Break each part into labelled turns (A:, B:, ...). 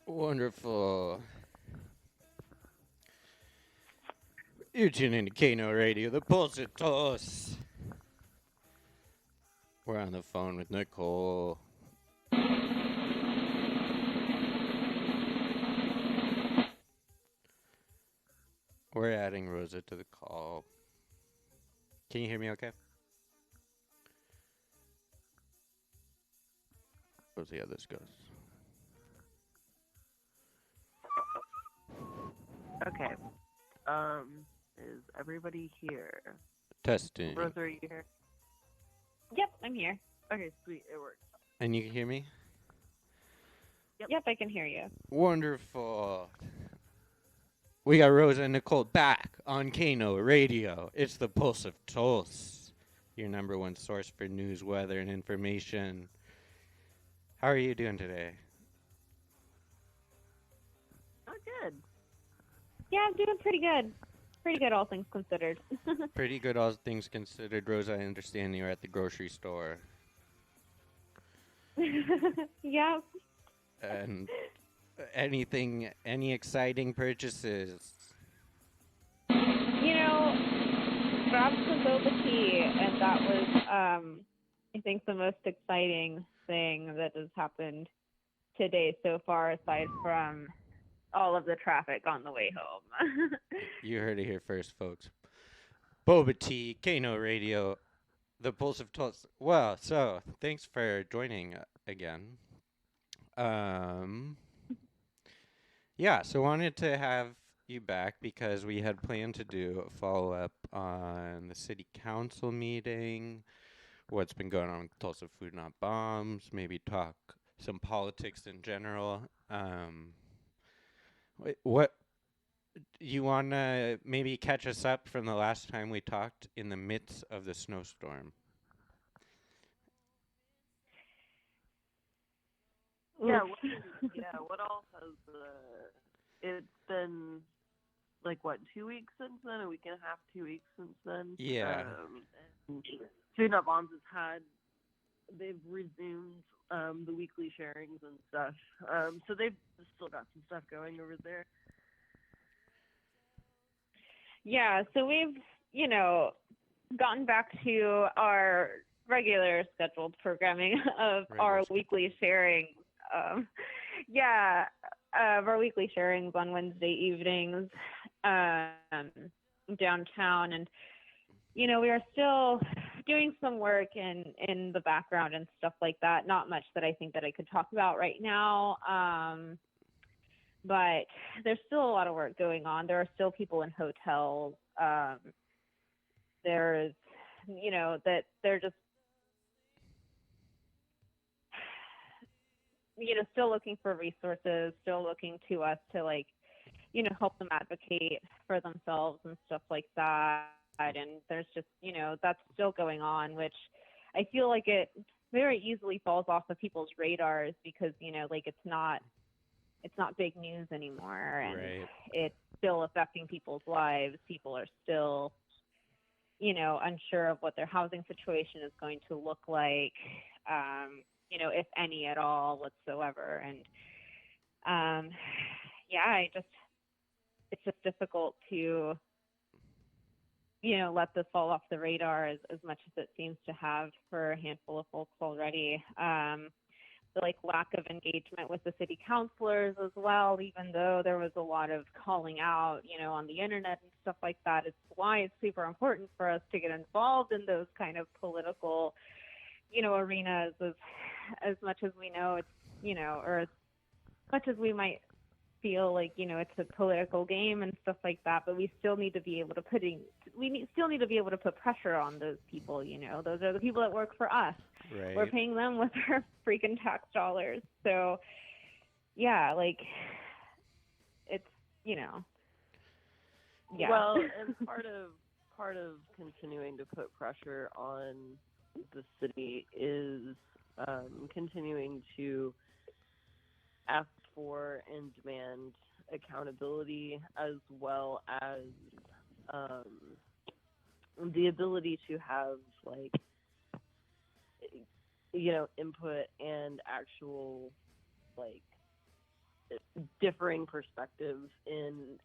A: Wonderful. You're tuning into Kano Radio, the Pulse of Tulse. We're on the phone with Nicole. We're adding Rosa to the call. Can you hear me okay? Let's see how this goes.
B: Okay. Is everybody here?
A: Testing.
B: Rosa, are you here?
C: Yep, I'm here.
B: Okay, sweet. It works.
A: And you can hear me?
C: Yep, I can hear you.
A: Wonderful. We got Rosa and Nicole back on Kano Radio. It's the Pulse of Tulse, your number one source for news, weather, and information. How are you doing today?
B: Oh, good.
C: Yeah, I'm doing pretty good. Pretty good, all things considered.
A: Pretty good, all things considered. Rosa, I understand you're at the grocery store.
C: Yeah.
A: And any exciting purchases?
C: You know, grabbed some boba tea, and that was, I think, the most exciting thing that has happened today so far, aside from all of the traffic on the way home.
A: You heard it here first, folks. Boba Tea, Kano Radio, the Pulse of Tulsa. Well, so thanks for joining again. Yeah, so wanted to have you back because we had planned to do a follow-up on the city council meeting, what's been going on with Tulsa Food Not Bombs, maybe talk some politics in general. What you want to maybe catch us up from the last time we talked in the midst of the snowstorm?
B: Yeah. What else has it's been like what, 2 weeks since then? A week and a half, 2 weeks since then.
A: Yeah.
B: And Food Not Bombs they've resumed the weekly sharings and stuff. So they've still got some stuff going over there.
C: Yeah, so we've, gotten back to our regular scheduled programming of our weekly sharings. Our weekly sharings on Wednesday evenings downtown. And, we are still doing some work in the background and stuff like that. Not much that I think that I could talk about right now. But there's still a lot of work going on. There are still people in hotels. There's, that they're just, still looking for resources, still looking to us to help them advocate for themselves and stuff like that. And there's just, that's still going on, which I feel like it very easily falls off of people's radars because, it's not big news anymore, and it's still affecting people's lives. People are still, unsure of what their housing situation is going to look like, if any at all whatsoever. And it's just difficult to, let this fall off the radar as much as it seems to have for a handful of folks already. The lack of engagement with the city councilors as well, even though there was a lot of calling out, on the internet and stuff like that. It's why it's super important for us to get involved in those kind of political, arenas as much as we know it's, or as much as we might feel like, it's a political game and stuff like that, but we still need to be able to still need to be able to put pressure on those people. Those are the people that work for us.
A: Right.
C: We're paying them with our freaking tax dollars. So yeah, it's, yeah.
B: Well, and part of continuing to put pressure on the city is continuing to ask for and demand accountability, as well as the ability to have input and actual differing perspectives in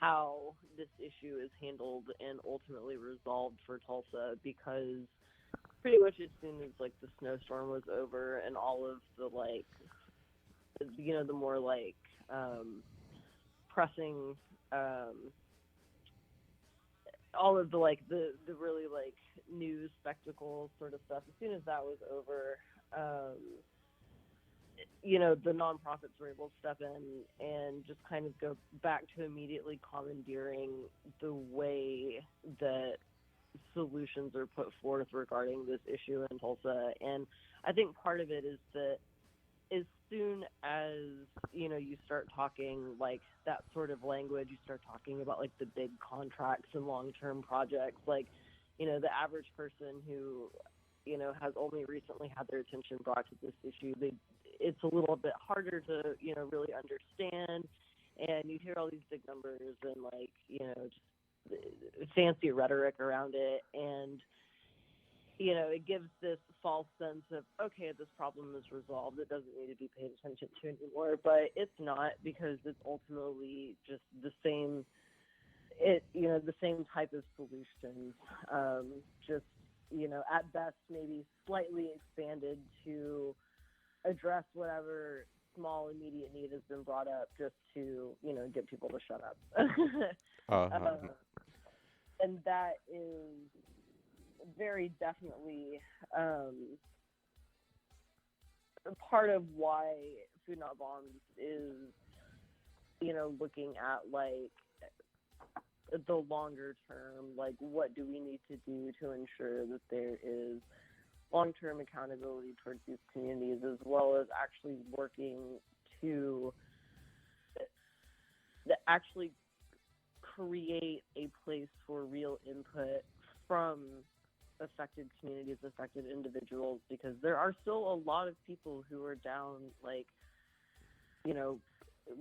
B: how this issue is handled and ultimately resolved for Tulsa, because pretty much as soon as like the snowstorm was over and all of the like, you know, the more like pressing, all of the like the really like news spectacle sort of stuff, as soon as that was over, you know, the nonprofits were able to step in and just kind of go back to immediately commandeering the way that solutions are put forth regarding this issue in Tulsa. And I think part of it is that as soon as, you know, you start talking like that sort of language, you start talking about like the big contracts and long-term projects, like, you know, the average person who, you know, has only recently had their attention brought to this issue, it's a little bit harder to, you know, really understand. And you hear all these big numbers and like, you know, just fancy rhetoric around it. And, you know, it gives this false sense of, okay, this problem is resolved. It doesn't need to be paid attention to anymore. But it's not, because it's ultimately just the same, you know, the same type of solutions, just, you know, at best maybe slightly expanded to address whatever small immediate need has been brought up, just to, you know, get people to shut up. And that is very definitely part of why Food Not Bombs is, you know, looking at like the longer term, like what do we need to do to ensure that there is long-term accountability towards these communities, as well as actually working to actually create a place for real input from affected communities, affected individuals, because there are still a lot of people who are down, like, you know,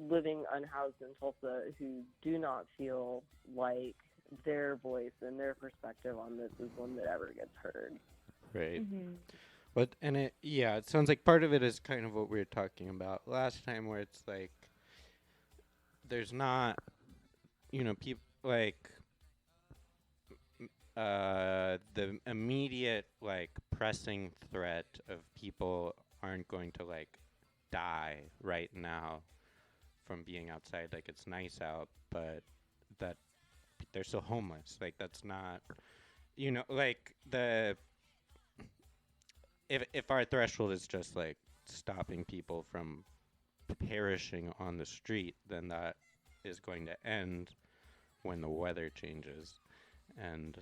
B: living unhoused in Tulsa, who do not feel like their voice and their perspective on this is one that ever gets heard.
A: Right. But, and it sounds like part of it is kind of what we were talking about last time, where it's like, there's not, you know, people like, the immediate, like, pressing threat of people aren't going to, like, die right now from being outside. Like, it's nice out, but that they're still homeless. Like, that's not, you know, like, if our threshold is just like stopping people from perishing on the street, then that is going to end when the weather changes. And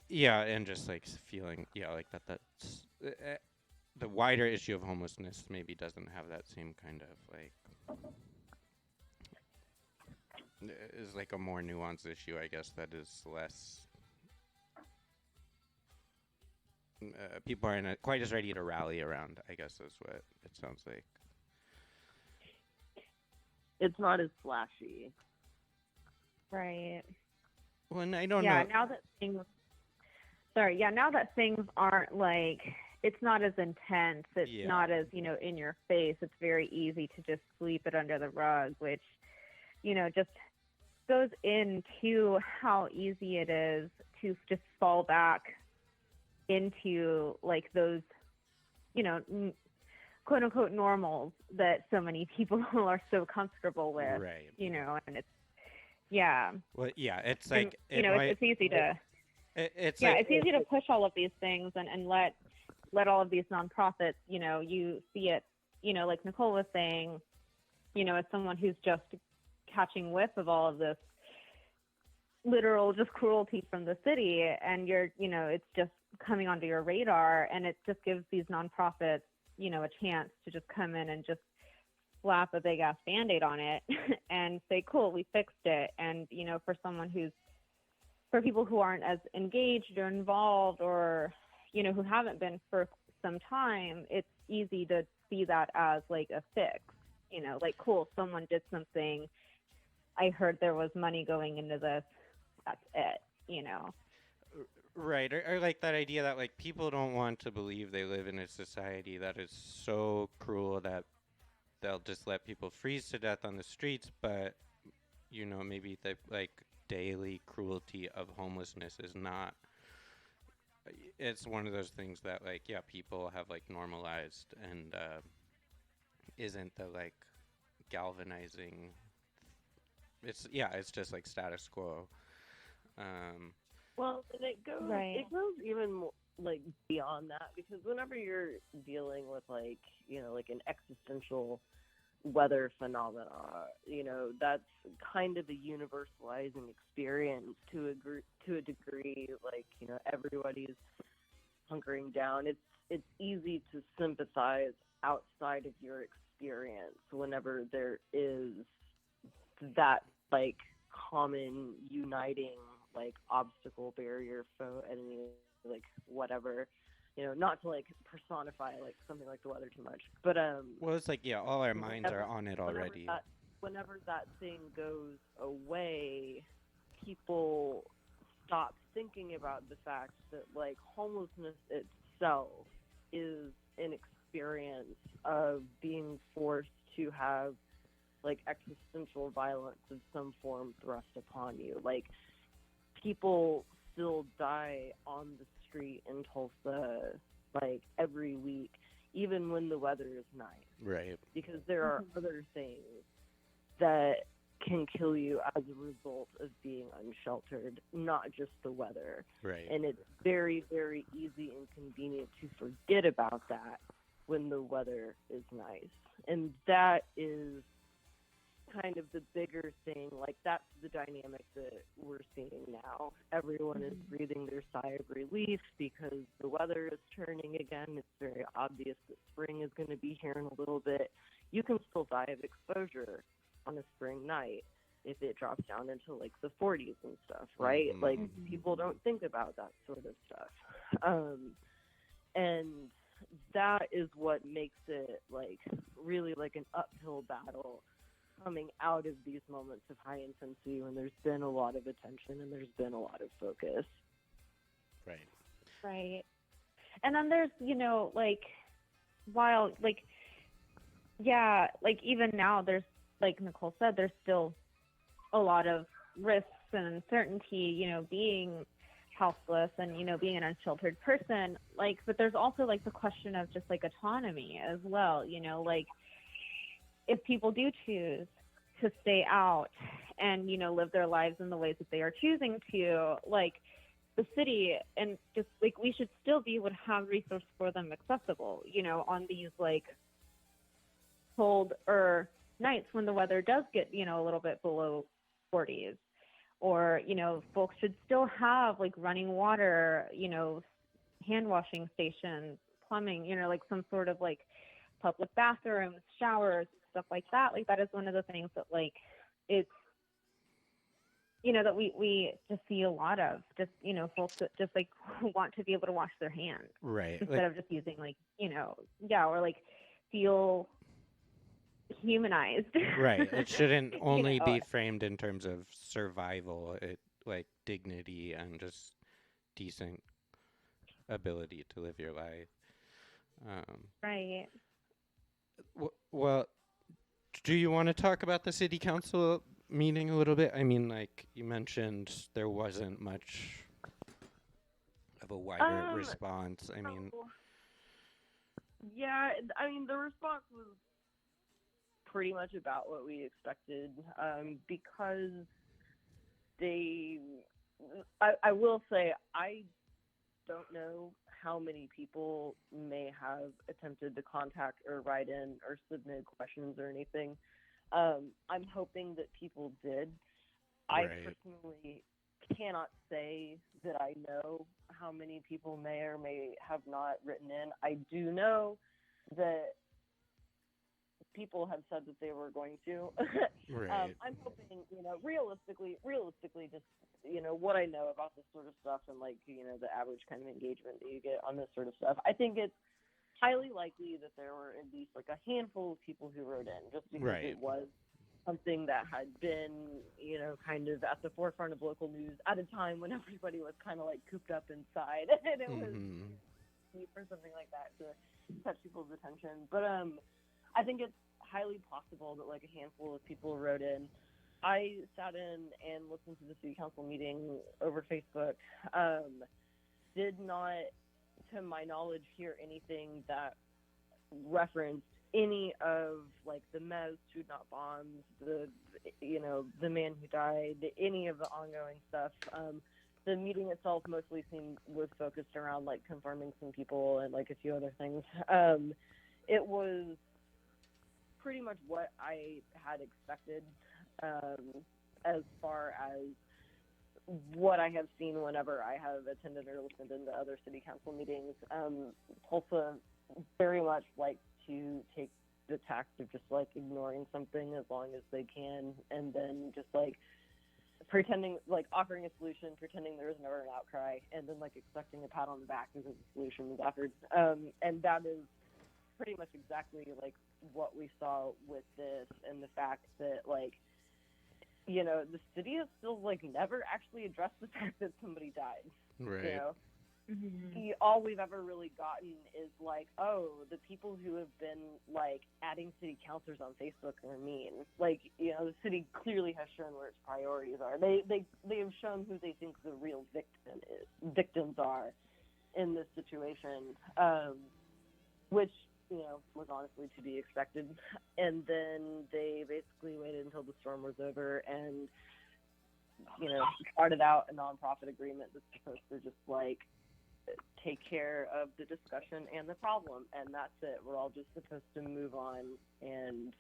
A: and just like feeling, like that's the wider issue of homelessness maybe doesn't have that same kind of like, is like a more nuanced issue, I guess, that is less, people aren't quite as ready to rally around, I guess is what it sounds like.
B: It's not as flashy.
C: Right.
A: Well, and I don't
C: know.
A: now
C: that things aren't like, it's not as intense. It's not as, you know, in your face. It's very easy to just sweep it under the rug, which, you know, just goes into how easy it is to just fall back into like those, you know, quote unquote normals that so many people are so comfortable with,
A: right?
C: You know, and it's,
A: well, it's like,
C: and, you know, it's easy to,
A: it's
C: easy to push all of these things and let all of these nonprofits, you know, you see it, you know, like Nikol was saying, you know, as someone who's just catching whiff of all of this literal just cruelty from the city, and you're, you know, it's just coming onto your radar, and it just gives these nonprofits, you know, a chance to just come in and just slap a big ass Band-Aid on it and say, cool, we fixed it. And, you know, for people who aren't as engaged or involved, or, you know, who haven't been for some time, it's easy to see that as like a fix, you know, like, cool, someone did something. I heard there was money going into this. That's it, you know.
A: Right, or like that idea that like people don't want to believe they live in a society that is so cruel that they'll just let people freeze to death on the streets, but maybe the like daily cruelty of homelessness is not. It's one of those things that like yeah, people have like normalized and isn't the like galvanizing. It's just like status quo. Um,
B: Well, and it goes
C: Right.
B: even more like beyond that, because whenever you're dealing with like like an existential weather phenomena, that's kind of a universalizing experience to a degree. Like everybody's hunkering down. It's easy to sympathize outside of your experience whenever there is that like common uniting like obstacle, barrier, foe, enemy, like whatever. Not to like personify like something like the weather too much, but
A: well, it's like yeah, all our minds are
B: whenever
A: on it
B: whenever
A: already.
B: that whenever that thing goes away, people stop thinking about the fact that like homelessness itself is an experience of being forced to have like existential violence of some form thrust upon you. Like people still die on the street in Tulsa like every week, even when the weather is nice,
A: Right.
B: because there are other things that can kill you as a result of being unsheltered, not just the weather.
A: Right.
B: And it's very, very easy and convenient to forget about that when the weather is nice. And that is kind of the bigger thing. Like that's the dynamic that we're seeing now. Everyone is breathing their sigh of relief because the weather is turning again. It's very obvious that spring is going to be here in a little bit. You can still die of exposure on a spring night if it drops down into like the 40s and stuff, right? Like people don't think about that sort of stuff. And that is what makes it like really like an uphill battle coming out of these moments of high intensity when there's been a lot of attention and there's been a lot of focus.
A: Right.
C: Right. And then there's, like, while, like, yeah, like, even now there's, like Nikol said, there's still a lot of risks and uncertainty, being houseless and, being an unsheltered person. Like, but there's also, like, the question of just, like, autonomy as well, like, if people do choose to stay out and, live their lives in the ways that they are choosing to, like, the city and just, like, we should still be able to have resources for them accessible, on these, like, colder nights when the weather does get, a little bit below 40s. Or, folks should still have, like, running water, hand washing stations, plumbing, like, some sort of, like, public bathrooms, showers, stuff like that. Like, that is one of the things that, like, it's, that we just see a lot of, just, folks that just, like, want to be able to wash their hands.
A: Right.
C: Instead of just using, like, or, like, feel humanized.
A: Right. It shouldn't only be framed in terms of survival. It like dignity and just decent ability to live your life.
C: Right.
A: Well, do you want to talk about the city council meeting a little bit? I mean, like you mentioned, there wasn't much of a wider response. I mean,
B: yeah, I mean the response was pretty much about what we expected, because I will say I don't know how many people may have attempted to contact or write in or submit questions or anything. I'm hoping that people did. I personally cannot say that I know how many people may or may have not written in. I do know that people have said that they were going to.
A: Right.
B: I'm hoping, realistically, just, what I know about this sort of stuff and, like, the average kind of engagement that you get on this sort of stuff, I think it's highly likely that there were at least, like, a handful of people who wrote in, just because it was something that had been, kind of at the forefront of local news at a time when everybody was kind of like cooped up inside, and it was neat for something like that to catch people's attention. But I think it's highly possible that like a handful of people wrote in. I sat in and listened to the city council meeting over Facebook. Did not, to my knowledge, hear anything that referenced any of like the Mez Shoot Not Bombs, the man who died, any of the ongoing stuff. The meeting itself mostly was focused around like confirming some people and like a few other things. It was pretty much what I had expected, as far as what I have seen whenever I have attended or listened into other city council meetings. Tulsa very much like to take the tact of just like ignoring something as long as they can, and then just like pretending, like offering a solution, pretending there was never an outcry, and then like expecting a pat on the back because the solution was offered. And that is pretty much exactly like what we saw with this, and the fact that like, the city has still like never actually addressed the fact that somebody died.
A: Right.
B: All we've ever really gotten is like, oh, the people who have been like adding city councilors on Facebook are mean. Like, the city clearly has shown where its priorities are. They have shown who they think the real victims are in this situation, which was honestly to be expected. And then they basically waited until the storm was over and started out a nonprofit agreement that's supposed to just like take care of the discussion and the problem, and that's it. We're all just supposed to move on and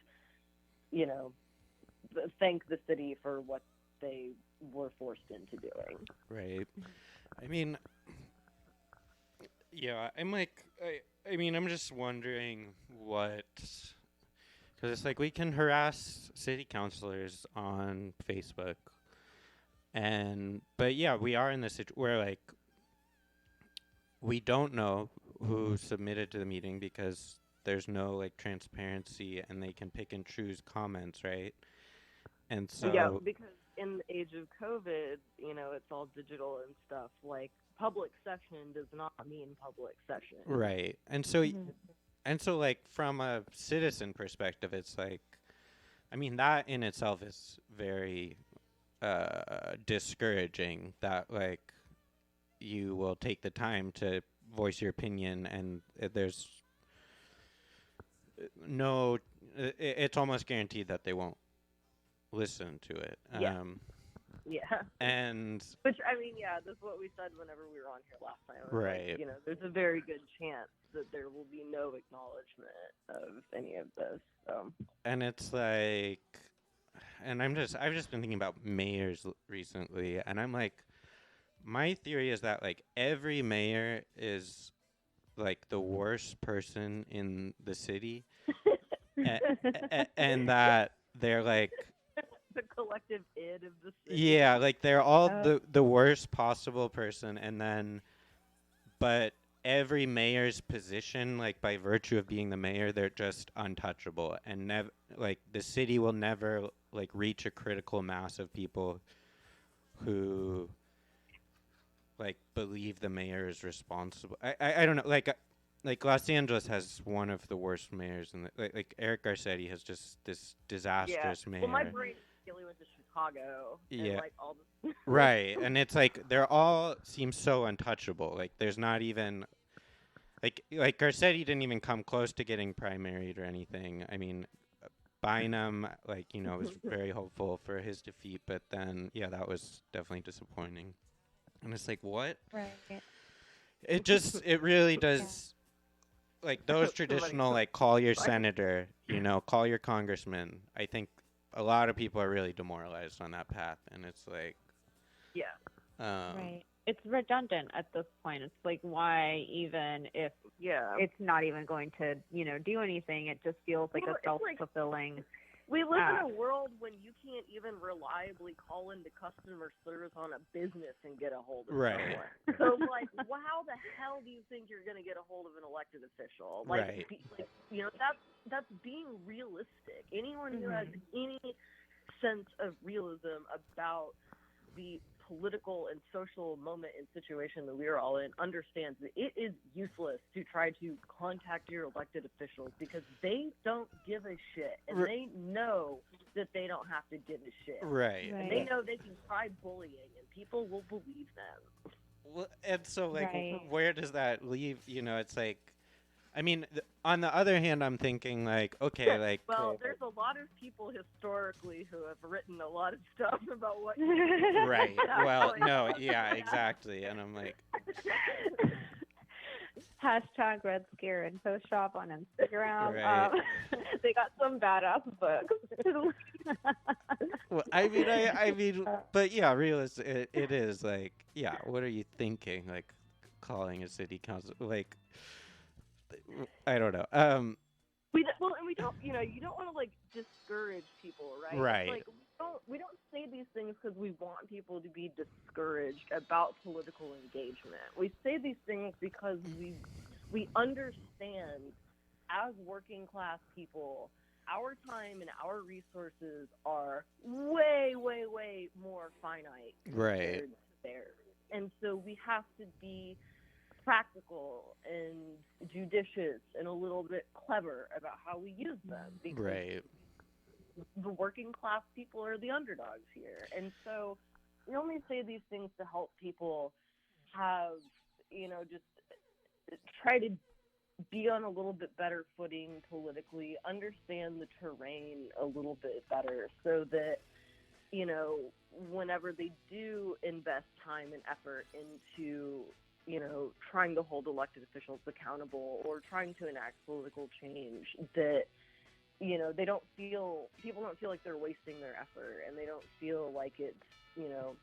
B: thank the city for what they were forced into doing.
A: Right. I mean, yeah, I'm just wondering because it's like we can harass city councilors on Facebook, but yeah, we are in this where like we don't know who submitted to the meeting because there's no like transparency, and they can pick and choose comments, right? And so
B: yeah, because in the age of COVID, it's all digital and stuff. Like public session does not mean public session.
A: Right. And so like from a citizen perspective, it's like, I mean, that in itself is very discouraging, that like you will take the time to voice your opinion, and there's no, it's almost guaranteed that they won't listen to it.
B: Yeah.
A: And
B: which, I mean, yeah, that's what we said whenever we were on here last time.
A: Right.
B: Like, there's a very good chance that there will be no acknowledgement of any of this. So.
A: And it's like, and I've just been thinking about mayors recently, and I'm like, my theory is that like every mayor is like the worst person in the city, and that they're like
B: the collective id of the city.
A: Yeah, like they're all the worst possible person, and then, but every mayor's position, like by virtue of being the mayor, they're just untouchable, and like the city will never like reach a critical mass of people who like believe the mayor is responsible. I don't know, like Los Angeles has one of the worst mayors, and like Eric Garcetti has just this disastrous mayor.
B: Well, my brain immediately went to Chicago.
A: Yeah.
B: And, like, all the
A: Right, and it's like they're all seem so untouchable. Like there's not even like Garcetti didn't even come close to getting primaried or anything. I mean, Bynum, like, was very hopeful for his defeat, but then that was definitely disappointing. And it's like, what?
C: Right.
A: It really does. Like those traditional, like, call your senator, call your congressman. I think a lot of people are really demoralized on that path, and it's like,
C: right. It's redundant at this point. It's like, why even if it's not even going to, do anything? It just feels like a self-fulfilling.
B: We live in a world when you can't even reliably call into customer service on a business and get a hold of someone. So, like, how the hell do you think you're going to get a hold of an elected official? Like, that's being realistic. Anyone who has any sense of realism about the political and social moment and situation that we are all in understands that it is useless to try to contact your elected officials because they don't give a shit, and they know that they don't have to give a shit.
A: Right.
B: And they know they can try bullying, and people will believe them.
A: Well, and so, like, where does that leave? You know, it's like, I mean, on the other hand, I'm thinking, like, okay, like...
B: Well, there's a lot of people historically who have written a lot of stuff about what...
A: Right. Well, no, yeah, exactly. And I'm like...
C: Hashtag Red Scare Infoshop on Instagram.
A: Right.
C: They got some badass books.
A: Well, I mean, but yeah, realistic, it is, like, yeah, what are you thinking, like, calling a city council, like... I don't know.
B: We don't, you know, you don't want to like discourage people, right?
A: Right.
B: Like we don't say these things because we want people to be discouraged about political engagement. We say these things because we understand as working class people, our time and our resources are way, way, way more finite compared to theirs, and so we have to be practical and judicious and a little bit clever about how we use them because the working class people are the underdogs here. And so we only say these things to help people have, you know, just try to be on a little bit better footing politically, understand the terrain a little bit better so that, you know, whenever they do invest time and effort into, you know, trying to hold elected officials accountable or trying to enact political change, that, you know, people don't feel like they're wasting their effort, and they don't feel like it's, you know,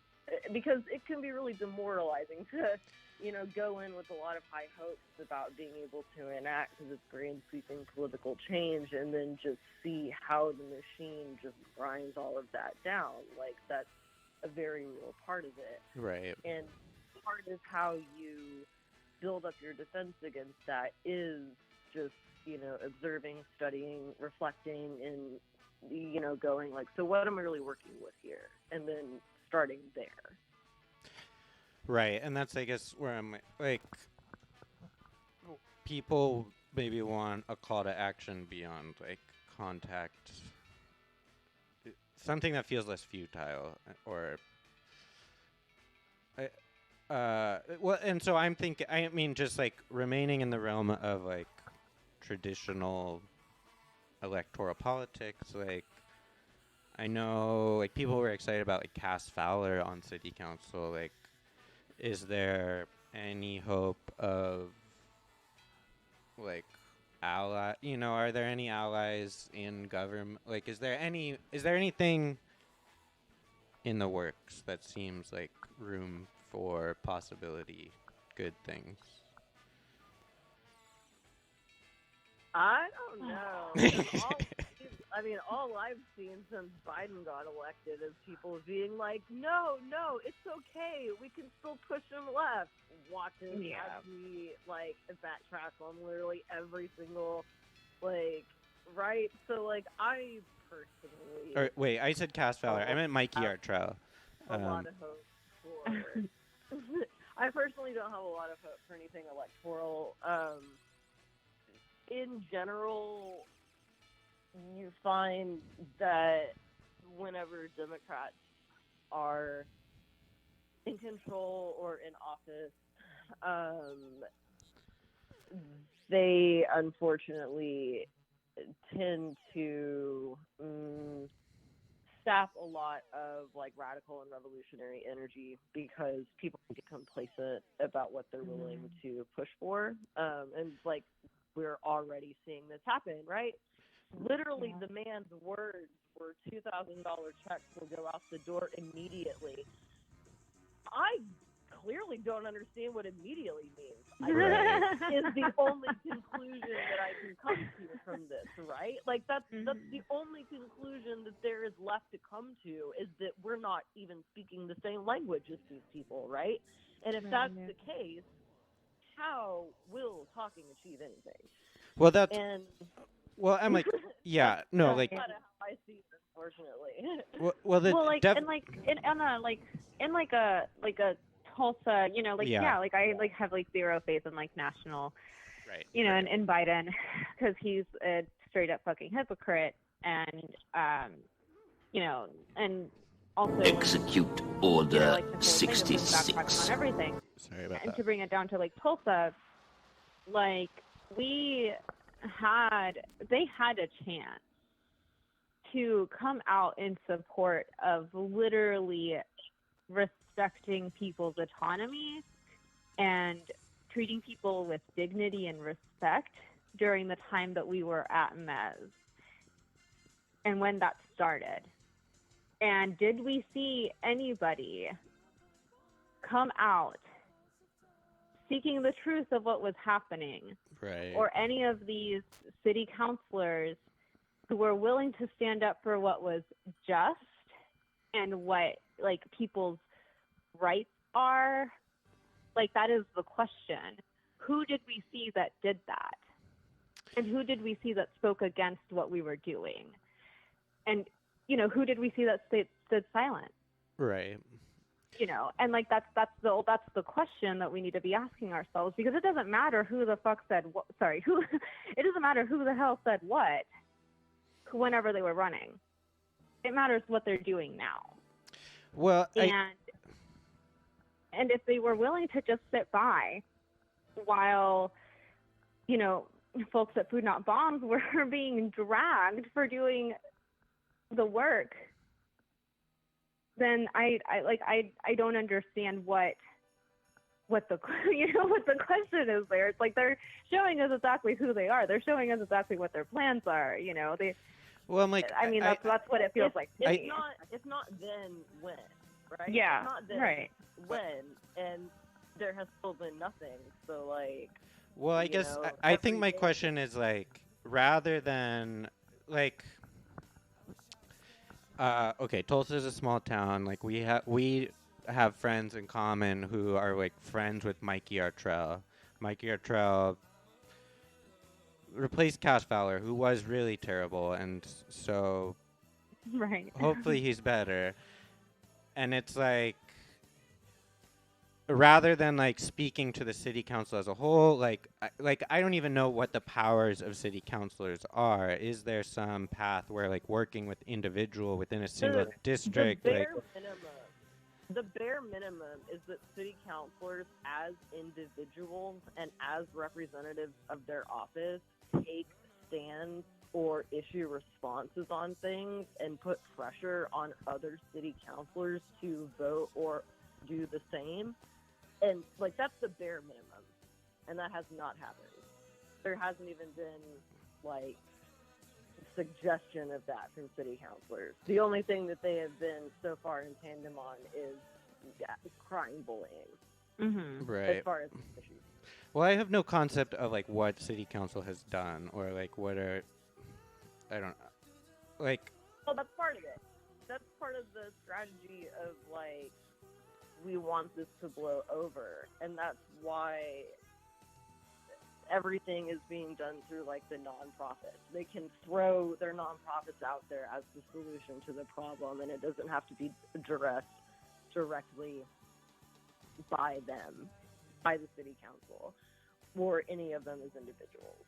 B: because it can be really demoralizing to, you know, go in with a lot of high hopes about being able to enact this grand sweeping political change and then just see how the machine just grinds all of that down. Like, that's a very real part of it.
A: Right.
B: And part of how you build up your defense against that is just, you know, observing, studying, reflecting, and, you know, going like, so what am I really working with here? And then starting there.
A: Right. And that's, I guess, where I'm like, people maybe want a call to action beyond like contact, something that feels less futile, or well, and so I'm thinking, I mean, just like remaining in the realm of like traditional electoral politics, like I know like people were excited about like Cass Fowler on city council. Like, is there any hope of like you know, are there any allies in government? Like, is there anything in the works that seems like room for possibility, good things?
B: I don't know. All I've seen since Biden got elected is people being like, no, it's okay. We can still push him left. Watching as we, like, backtrack on literally every single, like, right? So, like, I personally...
A: Or, wait, I said Cass Fowler. I meant Mikey Artrell.
B: A lot of hope for... I personally don't have a lot of hope for anything electoral. In general, you find that whenever Democrats are in control or in office, they unfortunately tend to sap a lot of like radical and revolutionary energy because people get complacent about what they're willing to push for. And like, we're already seeing this happen, right? Literally, the man's words were $2,000 checks will go out the door immediately. I clearly don't understand what immediately means.
A: Right.
B: Is the only conclusion that I can come to from this, right? Like that's the only conclusion that there is left to come to, is that we're not even speaking the same language as these people, right? And if that's the case, how will talking achieve anything?
A: Well, that's
B: And
A: well. I'm like, yeah, no, like,
B: that's kind of how I see it, unfortunately.
A: well, the
C: Well, like, and like in like a Tulsa, you know, like
A: Yeah.
C: like I like have like zero faith in like national,
A: right,
C: you know,
A: right.
C: in Biden, because he's a straight up fucking hypocrite, and you know, and also
D: Execute Order
C: you know, like this whole thing of him
D: 66.
C: backtracking on everything,
A: Sorry about
C: and
A: that.
C: to bring it down to like Tulsa, like they had a chance to come out in support of literally respecting people's autonomy and treating people with dignity and respect during the time that we were at MES and when that started. And did we see anybody come out seeking the truth of what was happening?
A: Right.
C: Or any of these city councilors who were willing to stand up for what was just and what like people's rights are? Like, that is the question. Who did we see that did that? And who did we see that spoke against what we were doing? And, you know, who did we see that stood silent?
A: Right.
C: You know, and like that's the question that we need to be asking ourselves, because it doesn't matter who the fuck said what. Sorry, who? It doesn't matter who the hell said what whenever they were running. It matters what they're doing now.
A: Well,
C: And if they were willing to just sit by while, you know, folks at Food Not Bombs were being dragged for doing the work, then I don't understand what the what the question is there. It's like they're showing us exactly who they are. They're showing us exactly what their plans are. You know,
A: well, I'm like,
C: I mean, that's what it feels like to me.
B: It's not then when, right?
C: Yeah,
B: it's not then
C: right.
B: when, and there has still been nothing. So like.
A: well, I guess I think my question is like, rather than like, okay, Tulsa is a small town. Like we have friends in common who are like friends with Mikey Artrell. Mikey Artrell replaced Cash Fowler, who was really terrible, and so
C: Right.
A: hopefully he's better. And it's like, rather than like speaking to the city council as a whole, like I don't even know what the powers of city councilors are. Is there some path where like working with individual within a single district,
B: The bare minimum is that city councilors, as individuals and as representatives of their office, take stands or issue responses on things and put pressure on other city councilors to vote or do the same. And like, that's the bare minimum, and that has not happened. There hasn't even been like suggestion of that from city councilors. The only thing that they have been so far in tandem on is crying bullying.
C: Mm-hmm.
A: right?
B: As far as issues.
A: Well, I have no concept of like what city council has done or like what are, I don't like.
B: Well, that's part of it. That's part of the strategy of like, we want this to blow over, and that's why everything is being done through like the nonprofits. They can throw their nonprofits out there as the solution to the problem, and it doesn't have to be directly by them, by the city council, or any of them as individuals.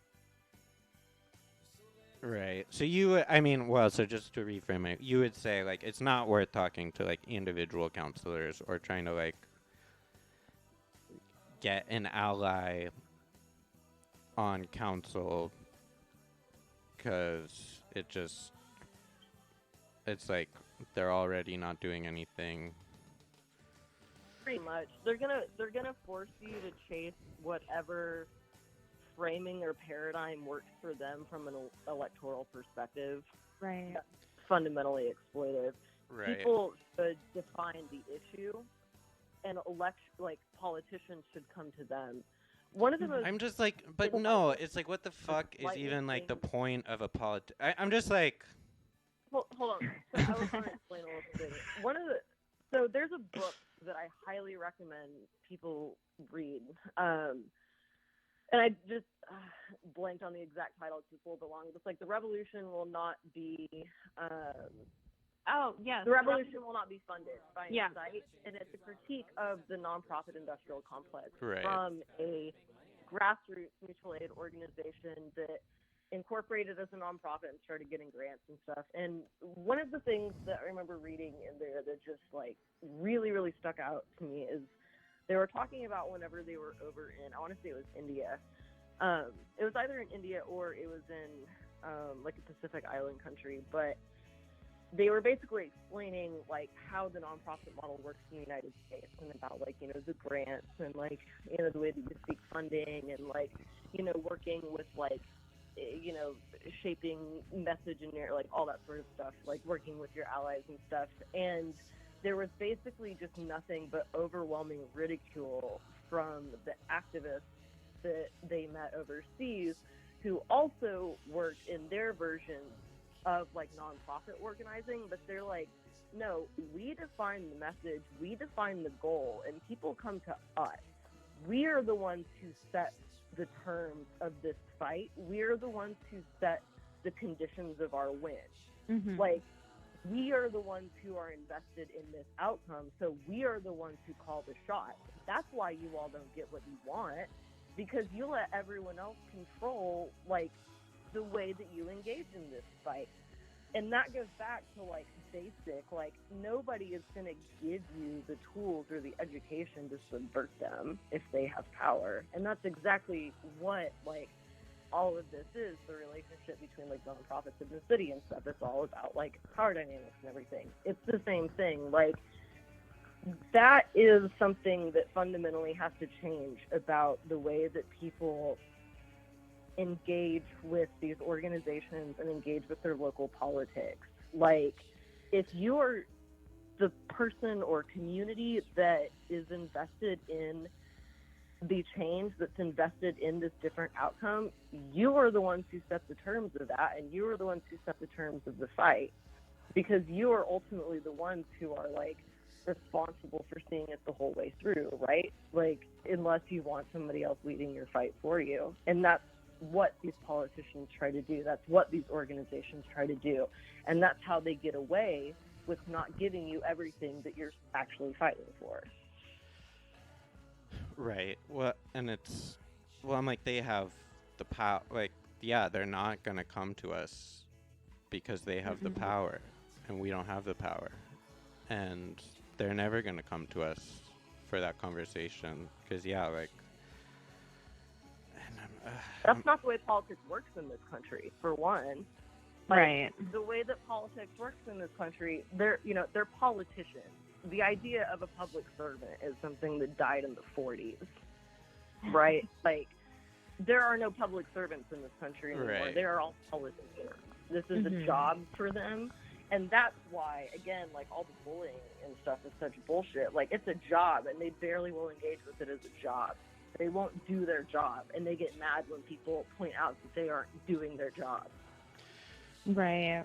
A: Right. So so just to reframe it, you would say like it's not worth talking to like individual counselors or trying to like get an ally on council, because it's like they're already not doing anything.
B: Pretty much. They're gonna force you to chase whatever framing or paradigm works for them from an electoral perspective.
C: Right.
B: Fundamentally exploitive.
A: Right.
B: People should define the issue and politicians should come to them. One of the most
A: I'm just like, but no, it's like, what the fuck is even like the point of a I'm just like,
B: hold on. So I was going to explain a little thing. So there's a book that I highly recommend people read. And I just blanked on the exact title. It's just a little bit long. It's like The Revolution Will Not Be.
C: Oh, yes.
B: The Revolution Will Not Be Funded by
C: Yeah.
B: Site, and it's a critique of the nonprofit industrial complex
A: Right.
B: from a grassroots mutual aid organization that incorporated as a nonprofit and started getting grants and stuff. And one of the things that I remember reading in there that just like really, really stuck out to me is they were talking about whenever they were over in, I want to say it was India. It was either in India or it was in like a Pacific Island country, but they were basically explaining like how the nonprofit model works in the United States and about like, you know, the grants and like, you know, the way that you seek funding and like, you know, working with like, you know, shaping message and like all that sort of stuff, like working with your allies and stuff. And there was basically just nothing but overwhelming ridicule from the activists that they met overseas who also worked in their versions of like nonprofit organizing, but they're like, no, we define the message, we define the goal, and people come to us. We are the ones who set the terms of this fight. We are the ones who set the conditions of our win.
C: Mm-hmm.
B: Like, we are the ones who are invested in this outcome, so we are the ones who call the shot. That's why you all don't get what you want, because you let everyone else control like the way that you engage in this fight. And that goes back to like basic, like nobody is going to give you the tools or the education to subvert them if they have power. And that's exactly what like all of this is, the relationship between like nonprofits and the city and stuff. It's all about like power dynamics and everything. It's the same thing. Like that is something that fundamentally has to change about the way that people engage with these organizations and engage with their local politics. Like, if you're the person or community that is invested in the change, that's invested in this different outcome, you are the ones who set the terms of that, and you are the ones who set the terms of the fight, because you are ultimately the ones who are like responsible for seeing it the whole way through, right? Like, unless you want somebody else leading your fight for you. And that's what these politicians try to do. That's what these organizations try to do. And that's how they get away with not giving you everything that you're actually fighting for.
A: Right. Well, and it's, well, I'm like, they have the power. Like, yeah, they're not going to come to us because they have the power and we don't have the power. And they're never going to come to us for that conversation because, yeah, like,
B: that's not the way politics works in this country, for one. Like,
C: Right.
B: The way that politics works in this country, they're politicians. The idea of a public servant is something that died in the 40s, right? Like, there are no public servants in this country anymore.
A: Right.
B: They are all politicians. This is a job for them. And that's why, again, like, all the bullying and stuff is such bullshit. Like, it's a job, and they barely will engage with it as a job. They won't do their job, and they get mad when people point out that they aren't doing their job.
C: Right.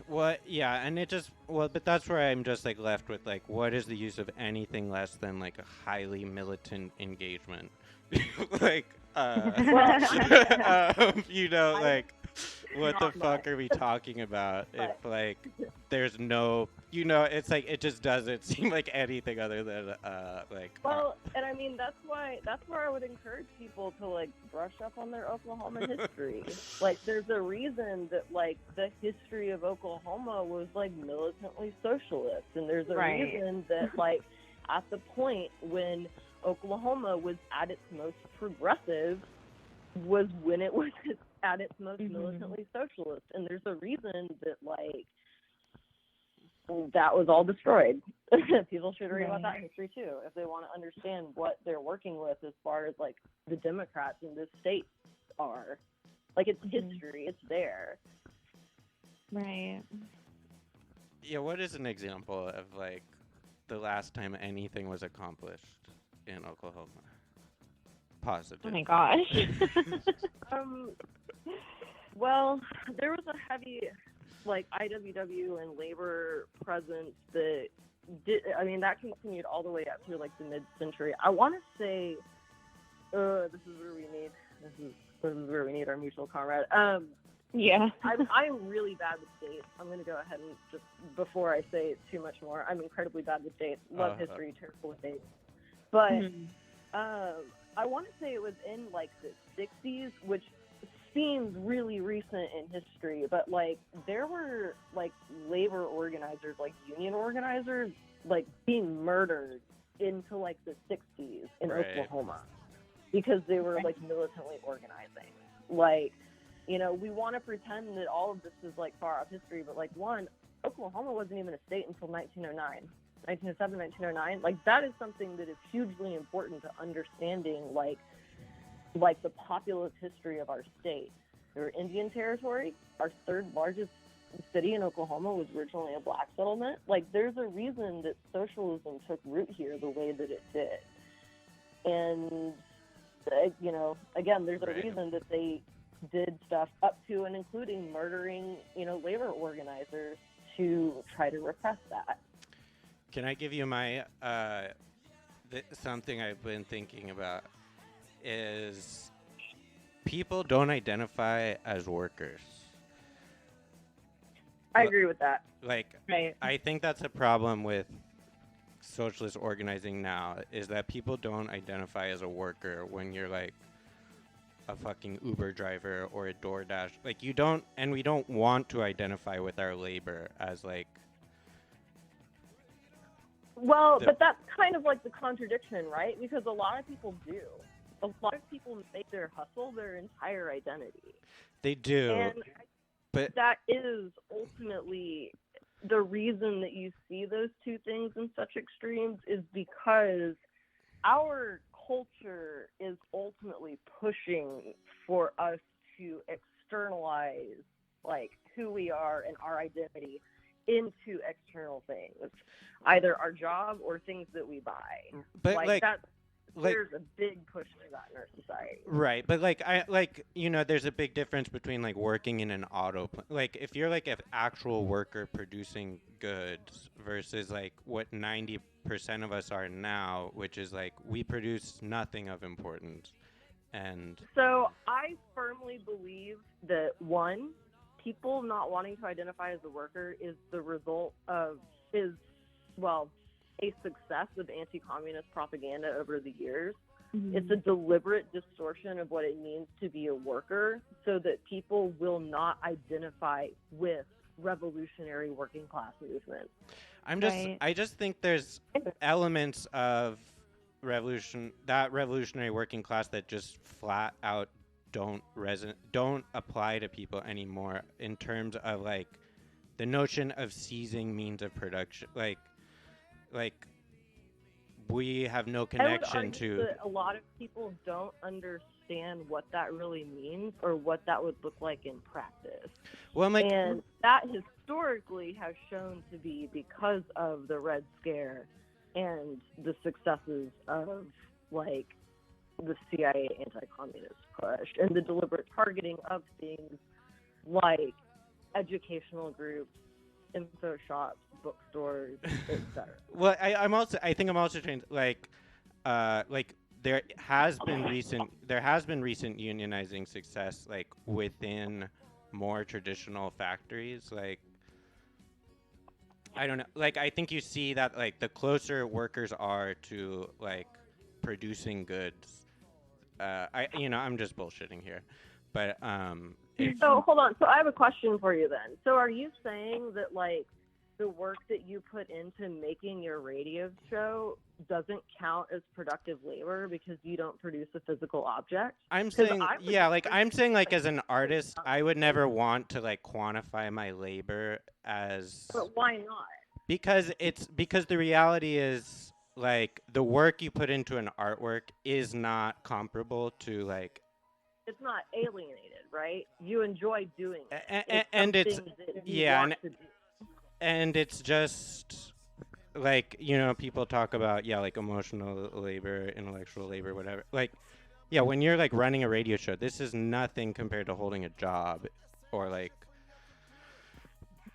A: Well, yeah, and it just, well, but that's where I'm just like left with like, what is the use of anything less than like a highly militant engagement? Like, you know, like, what the fuck are we talking about? If like, there's no, you know, it's like, it just doesn't seem like anything other than like.
B: Well, and I mean, that's where I would encourage people to like brush up on their Oklahoma history. Like, there's a reason that like the history of Oklahoma was like militantly socialist, and there's a reason that like at the point when Oklahoma was at its most progressive was when it was at its most militantly socialist. And there's a reason that like that was all destroyed. People should read about that history too if they want to understand what they're working with as far as like the Democrats in this state are. Like, it's history, it's there.
C: Right.
A: Yeah, what is an example of like the last time anything was accomplished in Oklahoma?
C: Oh
A: Positive.
C: my gosh.
B: Well, there was a heavy, like, IWW and labor presence that that continued all the way up through, like, the mid-century. I want to say, this is where we need our mutual comrade.
C: Yeah.
B: I'm really bad with dates. I'm going to go ahead and just, before I say too much more, I'm incredibly bad with dates. Love history, terrible with dates. But I want to say it was in, like, the 60s, which seems really recent in history, but, like, there were, like, labor organizers, like, union organizers, like, being murdered into, like, the 60s in Oklahoma because they were, like, militantly organizing. Like, you know, we want to pretend that all of this is, like, far off history, but, like, one, Oklahoma wasn't even a state until 1909. 1907, 1909. Like, that is something that is hugely important to understanding, like the populous history of our state. We were Indian territory. Our third largest city in Oklahoma was originally a black settlement. Like, there's a reason that socialism took root here the way that it did. And, you know, again, there's a reason that they did stuff up to and including murdering, you know, labor organizers to try to repress that.
A: Can I give you my something I've been thinking about is people don't identify as workers.
B: I agree with that.
A: Like,
C: Right.
A: I think that's a problem with socialist organizing now, is that people don't identify as a worker when you're like a fucking Uber driver or a DoorDash. Like, you don't, and we don't want to identify with our labor as like.
B: Well, but that's kind of like the contradiction, right? Because a lot of people do. A lot of people make their hustle their entire identity.
A: They do.
B: And
A: but
B: that is ultimately the reason that you see those two things in such extremes, is because our culture is ultimately pushing for us to externalize, like, who we are and our identity into external things, either our job or things that we buy.
A: But
B: there's a big push for that in our society.
A: Right, but there's a big difference between like working in an auto like if you're like an actual worker producing goods versus like what 90% of us are now, which is like we produce nothing of importance. And
B: so I firmly believe that, one, people not wanting to identify as a worker is the result of a success of anti-communist propaganda over the years. Mm-hmm. It's a deliberate distortion of what it means to be a worker so that people will not identify with revolutionary working class movements.
A: I just think there's elements of revolutionary working class that just flat out don't apply to people anymore in terms of like the notion of seizing means of production. Like we have no connection to.
B: That a lot of people don't understand what that really means or what that would look like in practice.
A: Well,
B: and that historically has shown to be because of the Red Scare and the successes of like the CIA anti-communist push and the deliberate targeting of things like educational groups, info shops, bookstores, etc.
A: Well, I think I'm also trying there has been recent unionizing success like within more traditional factories. Like I don't know, like I think you see that like the closer workers are to like producing goods. I'm just bullshitting here, but
B: So hold on. So I have a question for you then. So are you saying that like the work that you put into making your radio show doesn't count as productive labor because you don't produce a physical object?
A: I'm saying like as an artist, I would never want to like quantify my labor as.
B: But why not?
A: Because the reality is like the work you put into an artwork is not comparable to like.
B: It's not alienated, right? You enjoy doing it.
A: And it's just like, people talk about, like emotional labor, intellectual labor, whatever. Like, yeah, when you're like running a radio show, this is nothing compared to holding a job or like.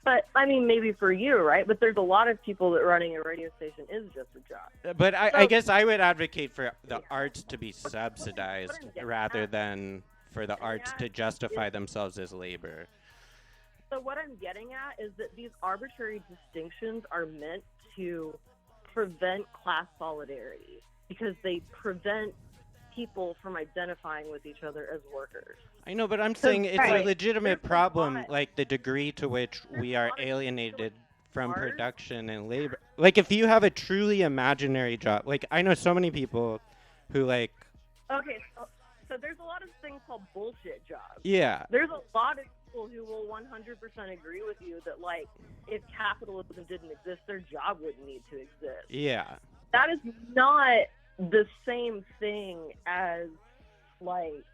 B: But I mean, maybe for you, right? But there's a lot of people that running a radio station is just a job.
A: But I
B: So-
A: guess I would advocate for the arts to be subsidized rather than for the arts to justify themselves as labor.
B: So what I'm getting at is that these arbitrary distinctions are meant to prevent class solidarity because they prevent people from identifying with each other as workers.
A: I know, but I'm saying it's a legitimate
B: There's a
A: problem,
B: lot.
A: like the degree to which we are alienated from
B: Ours.
A: production and labor. Like, if you have a truly imaginary job, like, I know so many people who, like,
B: Okay, so there's a lot of things called bullshit jobs.
A: yeah,
B: There's a lot of people who will 100% agree with you that, like, if capitalism didn't exist, their job wouldn't need to exist.
A: yeah,
B: That is not the same thing as, like,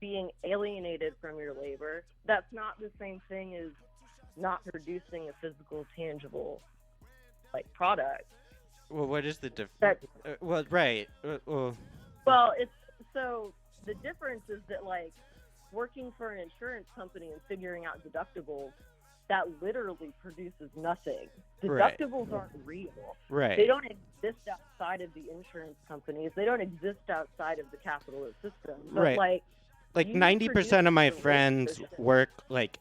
B: being alienated from your labor. That's not the same thing as not producing a physical, tangible, like, product.
A: well, what is the difference?
B: That-
A: Well, right, well,
B: Well, it's so the difference is that, like, working for an insurance company and figuring out deductibles, that literally produces nothing.
A: Right.
B: Deductibles aren't real.
A: right.
B: They don't exist outside of the insurance companies. They don't exist outside of the capitalist system. But,
A: Right. Like
B: you
A: 90% of my
B: produce the
A: friends
B: work.
A: work like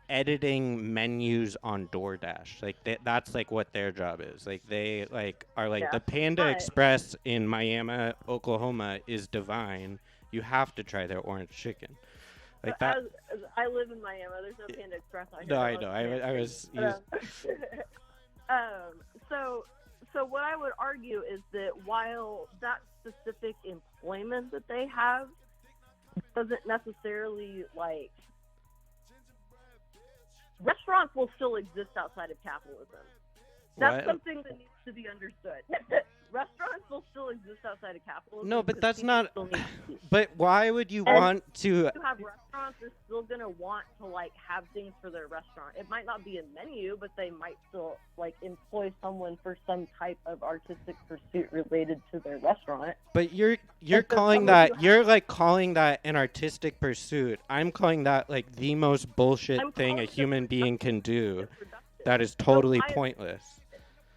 A: editing menus on DoorDash. Like that's like what their job is. Like they like are like
B: Yeah,
A: the Panda
B: but-
A: Express in Miami, Oklahoma is divine. You have to try their orange chicken. Like that.
B: As I live in Miami. There's no Panda Express out here.
A: No, I
B: love
A: know.
B: Panda
A: I was.
B: So what I would argue is that while that specific employment that they have doesn't necessarily, like, restaurants will still exist outside of capitalism. That's
A: What?
B: something that needs to be understood. Restaurants will still exist outside of capitalism.
A: No, but
B: because
A: that's
B: people
A: not.
B: still need to eat.
A: But why would you
B: And-
A: want to?
B: You have restaurants are still gonna want to, like, have things for their restaurant. It might not be a menu, but they might still, like, employ someone for some type of artistic pursuit related to their restaurant.
A: But you're
B: so
A: calling
B: some of
A: that
B: you have-
A: you're like calling that an artistic pursuit. I'm calling that like the most bullshit
B: I'm
A: thing a
B: calling it
A: human being can do.
B: It's productive.
A: That is totally
B: I-
A: pointless.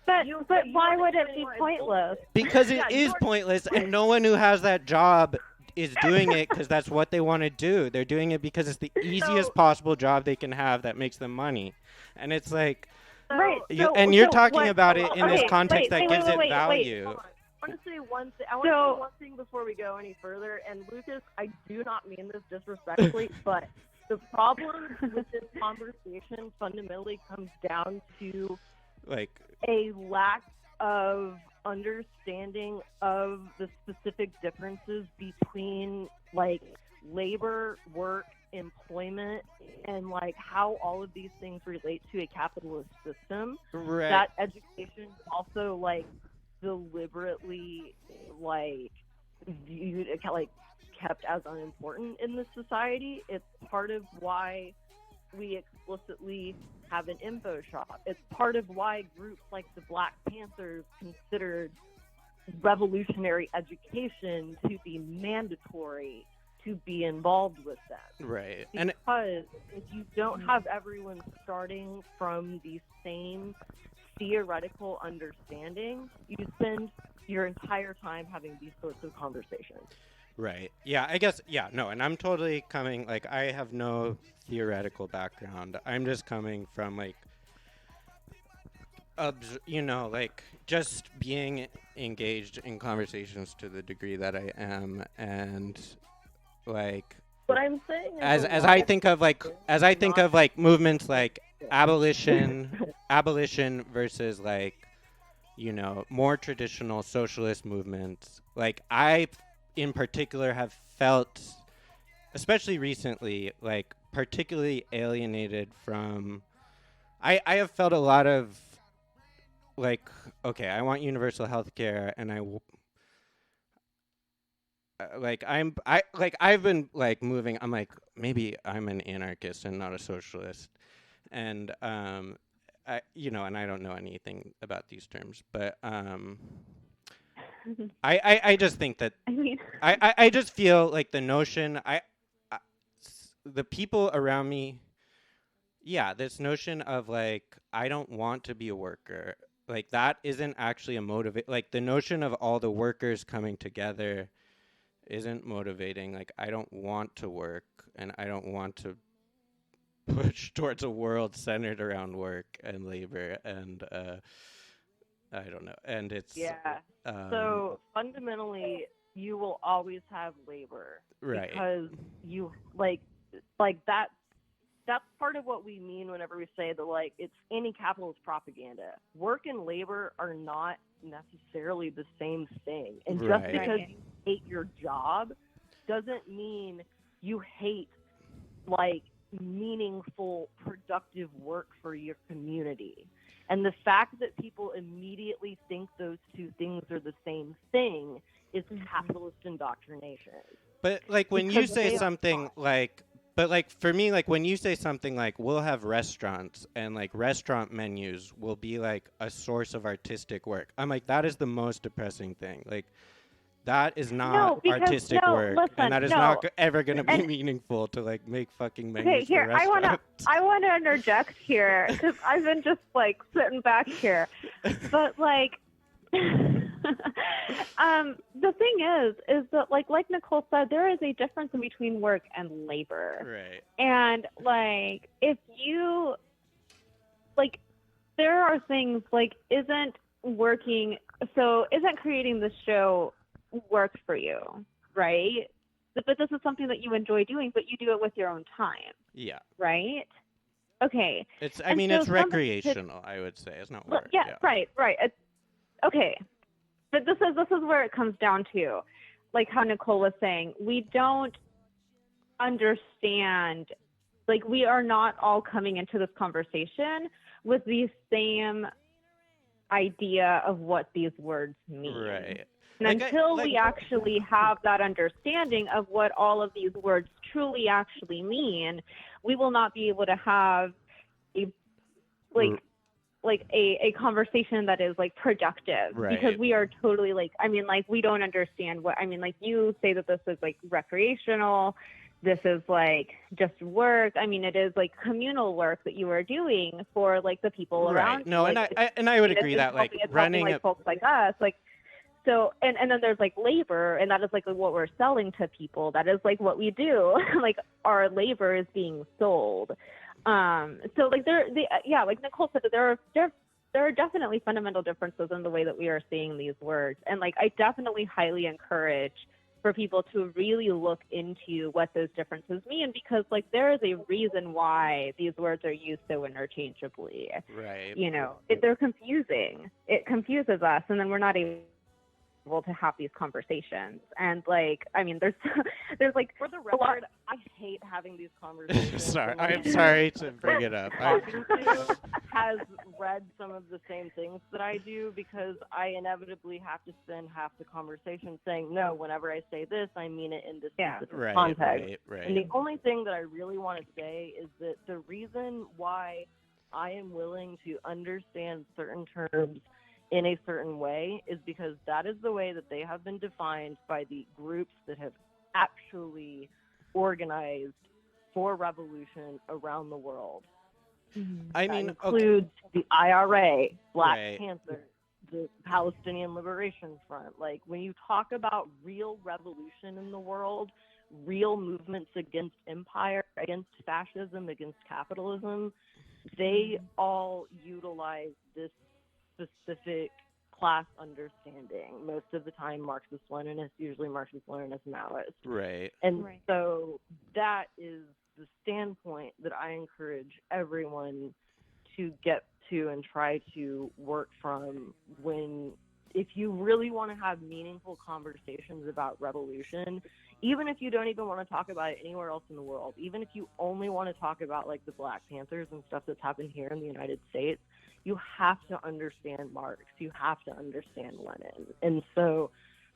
C: But
B: You
C: why
B: wanna
C: would it
B: say
C: be
B: why it's
C: pointless?
A: Because it
B: Yeah,
A: is
B: you're-
A: pointless, and no one who has that job is doing it because that's what they want to do. They're doing it because it's the easiest possible job they can have that makes them money. And it's like,
B: So-
C: Right.
A: and you're talking
C: what-
A: about it in this
C: okay,
A: context that
C: wait,
A: gives
C: wait,
A: it
C: wait,
A: value.
B: Hold on. I want to say one thing. I want to
C: So-
B: say one thing before we go any further. And Lucas, I do not mean this disrespectfully, but the problem with this conversation fundamentally comes down to
A: Like,
B: a lack of understanding of the specific differences between, like, labor, work, employment, and, like, how all of these things relate to a capitalist system.
A: right.
B: That education is also, like, deliberately, like, viewed, like, kept as unimportant in this society. It's part of why we explicitly have an info shop. It's part of why groups like the Black Panthers considered revolutionary education to be mandatory to be involved with them.
A: Right. And
B: Because if you don't have everyone starting from the same theoretical understanding, you spend your entire time having these sorts of conversations.
A: right. Yeah, I guess, yeah, no, and I'm totally coming, like, I have no theoretical background. I'm just coming from, like, like, just being engaged in conversations to the degree that I am, and, like,
B: What I'm saying is
A: as I think of, like, movements like abolition versus, like, more traditional socialist movements, like, I in particular have felt, especially recently, like, particularly alienated from, I have felt a lot of, like, okay, I want universal health care, and I've been, like, moving, I'm like, maybe I'm an anarchist and not a socialist, and and I don't know anything about these terms, but I just think that
C: I mean,
A: I just feel like the notion the people around me, yeah, this notion of like I don't want to be a worker, like that isn't actually a motivate. Like the notion of all the workers coming together isn't motivating. Like I don't want to work, and I don't want to push towards a world centered around work and labor, and I don't know, and it's
B: Yeah. So fundamentally, you will always have labor
A: right.
B: because you like that. That's part of what we mean whenever we say that like it's anti-capitalist propaganda. Work and labor are not necessarily the same thing, and just
A: Right.
B: because you hate your job doesn't mean you hate like meaningful, productive work for your community. And the fact that people immediately think those two things are the same thing is capitalist indoctrination.
A: But like when you
B: Because
A: say
B: they are
A: something
B: not.
A: like, but like for me, like when you say something like we'll have restaurants and like restaurant menus will be like a source of artistic work, I'm like that is the most depressing thing. Like that is not
C: No, because
A: artistic
C: no,
A: work,
C: listen,
A: and that is
C: no.
A: not ever going to be
C: And
A: meaningful to like make fucking
C: okay,
A: menus for
C: here I
A: restaurants.
C: wanna interject here because I've been just like sitting back here, but like, the thing is that like Nicole said, there is a difference between work and labor,
A: Right.
C: and like if you like, there are things like isn't creating the show work for you, right? But this is something that you enjoy doing, but you do it with your own time,
A: Yeah.
C: right? Okay.
A: It's. I
C: And
A: mean,
C: so
A: it's
C: somebody
A: recreational. I would say it's not work.
C: yeah, right. Okay. But this is where it comes down to, like how Nicole was saying, we don't understand, like we are not all coming into this conversation with the same idea of what these words mean.
A: Right.
C: And
A: Like
C: until we actually have that understanding of what all of these words truly actually mean, we will not be able to have a conversation that is like productive, because
A: Right.
C: we are totally like, I mean, like we don't understand what, I mean, like you say that this is like recreational, this is like just work. I mean, it is like communal work that you are doing for like the people around you.
A: No,
C: like,
A: and I would agree that like
C: it's
A: running
C: helping, like folks like us, like. So, and then there's like labor, and that is like what we're selling to people. That is like what we do. Like our labor is being sold. So like like Nicole said, that there are definitely fundamental differences in the way that we are seeing these words. And like I definitely highly encourage for people to really look into what those differences mean, because like there is a reason why these words are used so interchangeably.
A: Right.
C: You know, they're confusing. It confuses us, and then we're not able to have these conversations. And like, I mean, there's like,
B: For the record, I hate having these conversations.
A: Sorry,
B: and, like,
A: I'm sorry to bring it up.
B: talking to has read some of the same things that I do, because I inevitably have to spend half the conversation saying, no, whenever I say this, I mean it in this specific context.
A: Right.
B: And the only thing that I really want to say is that the reason why I am willing to understand certain terms in a certain way is because that is the way that they have been defined by the groups that have actually organized for revolution around the world.
A: I
B: That
A: mean,
B: includes the IRA, Black
A: Right.
B: Panther, the Palestinian Liberation Front. Like when you talk about real revolution in the world, real movements against empire, against fascism, against capitalism, they all utilize this specific class understanding. Most of the time, Marxist-Leninists, usually Marxist-Leninist Maoist.
A: Right.
B: And so that is the standpoint that I encourage everyone to get to and try to work from if you really want to have meaningful conversations about revolution, even if you don't even want to talk about it anywhere else in the world, even if you only want to talk about like the Black Panthers and stuff that's happened here in the United States, you have to understand Marx. You have to understand Lenin. And so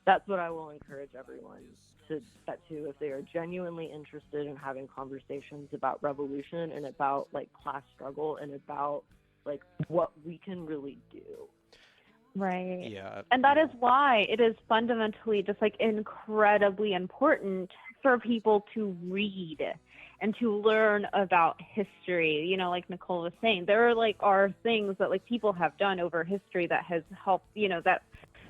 B: that's what I will encourage everyone to get to if they are genuinely interested in having conversations about revolution and about like class struggle and about like what we can really do.
C: Right.
A: Yeah.
C: And that is why it is fundamentally just like incredibly important for people to read and to learn about history. You know, like Nicole was saying, there are things that like people have done over history that has helped, you know, that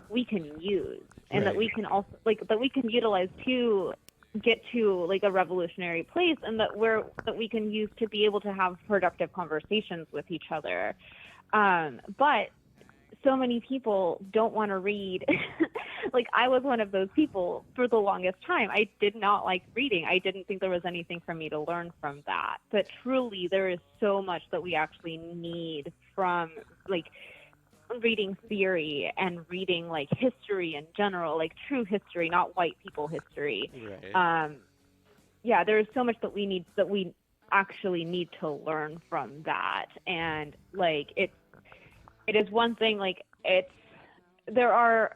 C: we can use and that we can also that we can utilize to get to like a revolutionary place, and that we can use to be able to have productive conversations with each other. But so many people don't want to read. Like I was one of those people for the longest time. I did not like reading. I didn't think there was anything for me to learn from that. But truly, there is so much that we actually need from like reading theory and reading like history in general, like true history, not white people history.
A: Right.
C: Yeah, there is so much that we actually need to learn from that. And like it is one thing, like there are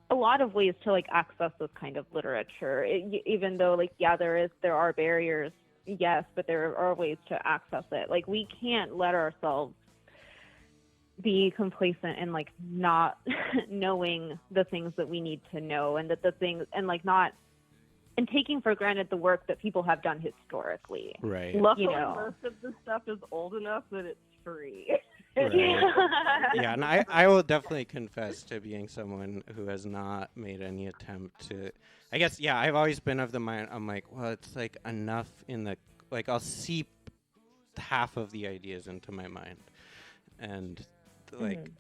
C: a lot of ways to like access this kind of literature, even though like, yeah, there are barriers, yes, but there are ways to access it. Like we can't let ourselves be complacent and like not knowing the things that we need to know, and that the things, and like not, and taking for granted the work that people have done historically.
A: Right.
B: Luckily,
C: You know.
B: most of the stuff is old enough that it's free.
A: Right. Yeah, and I will definitely confess to being someone who has not made any attempt to, I guess, yeah, I've always been of the mind, I'm like, well, it's like enough in the, like I'll seep half of the ideas into my mind, and like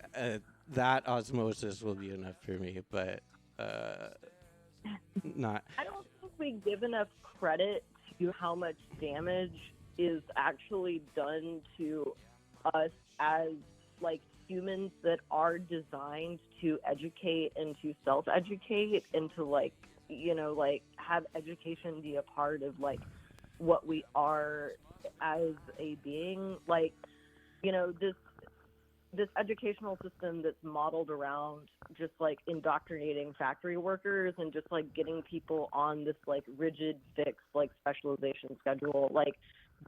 A: that osmosis will be enough for me, but not.
B: I don't think we give enough credit to how much damage is actually done to us as like humans that are designed to educate and to self-educate and to like, you know, like have education be a part of like what we are as a being. Like, you know, this educational system that's modeled around just like indoctrinating factory workers and just like getting people on this like rigid, fixed like specialization schedule, like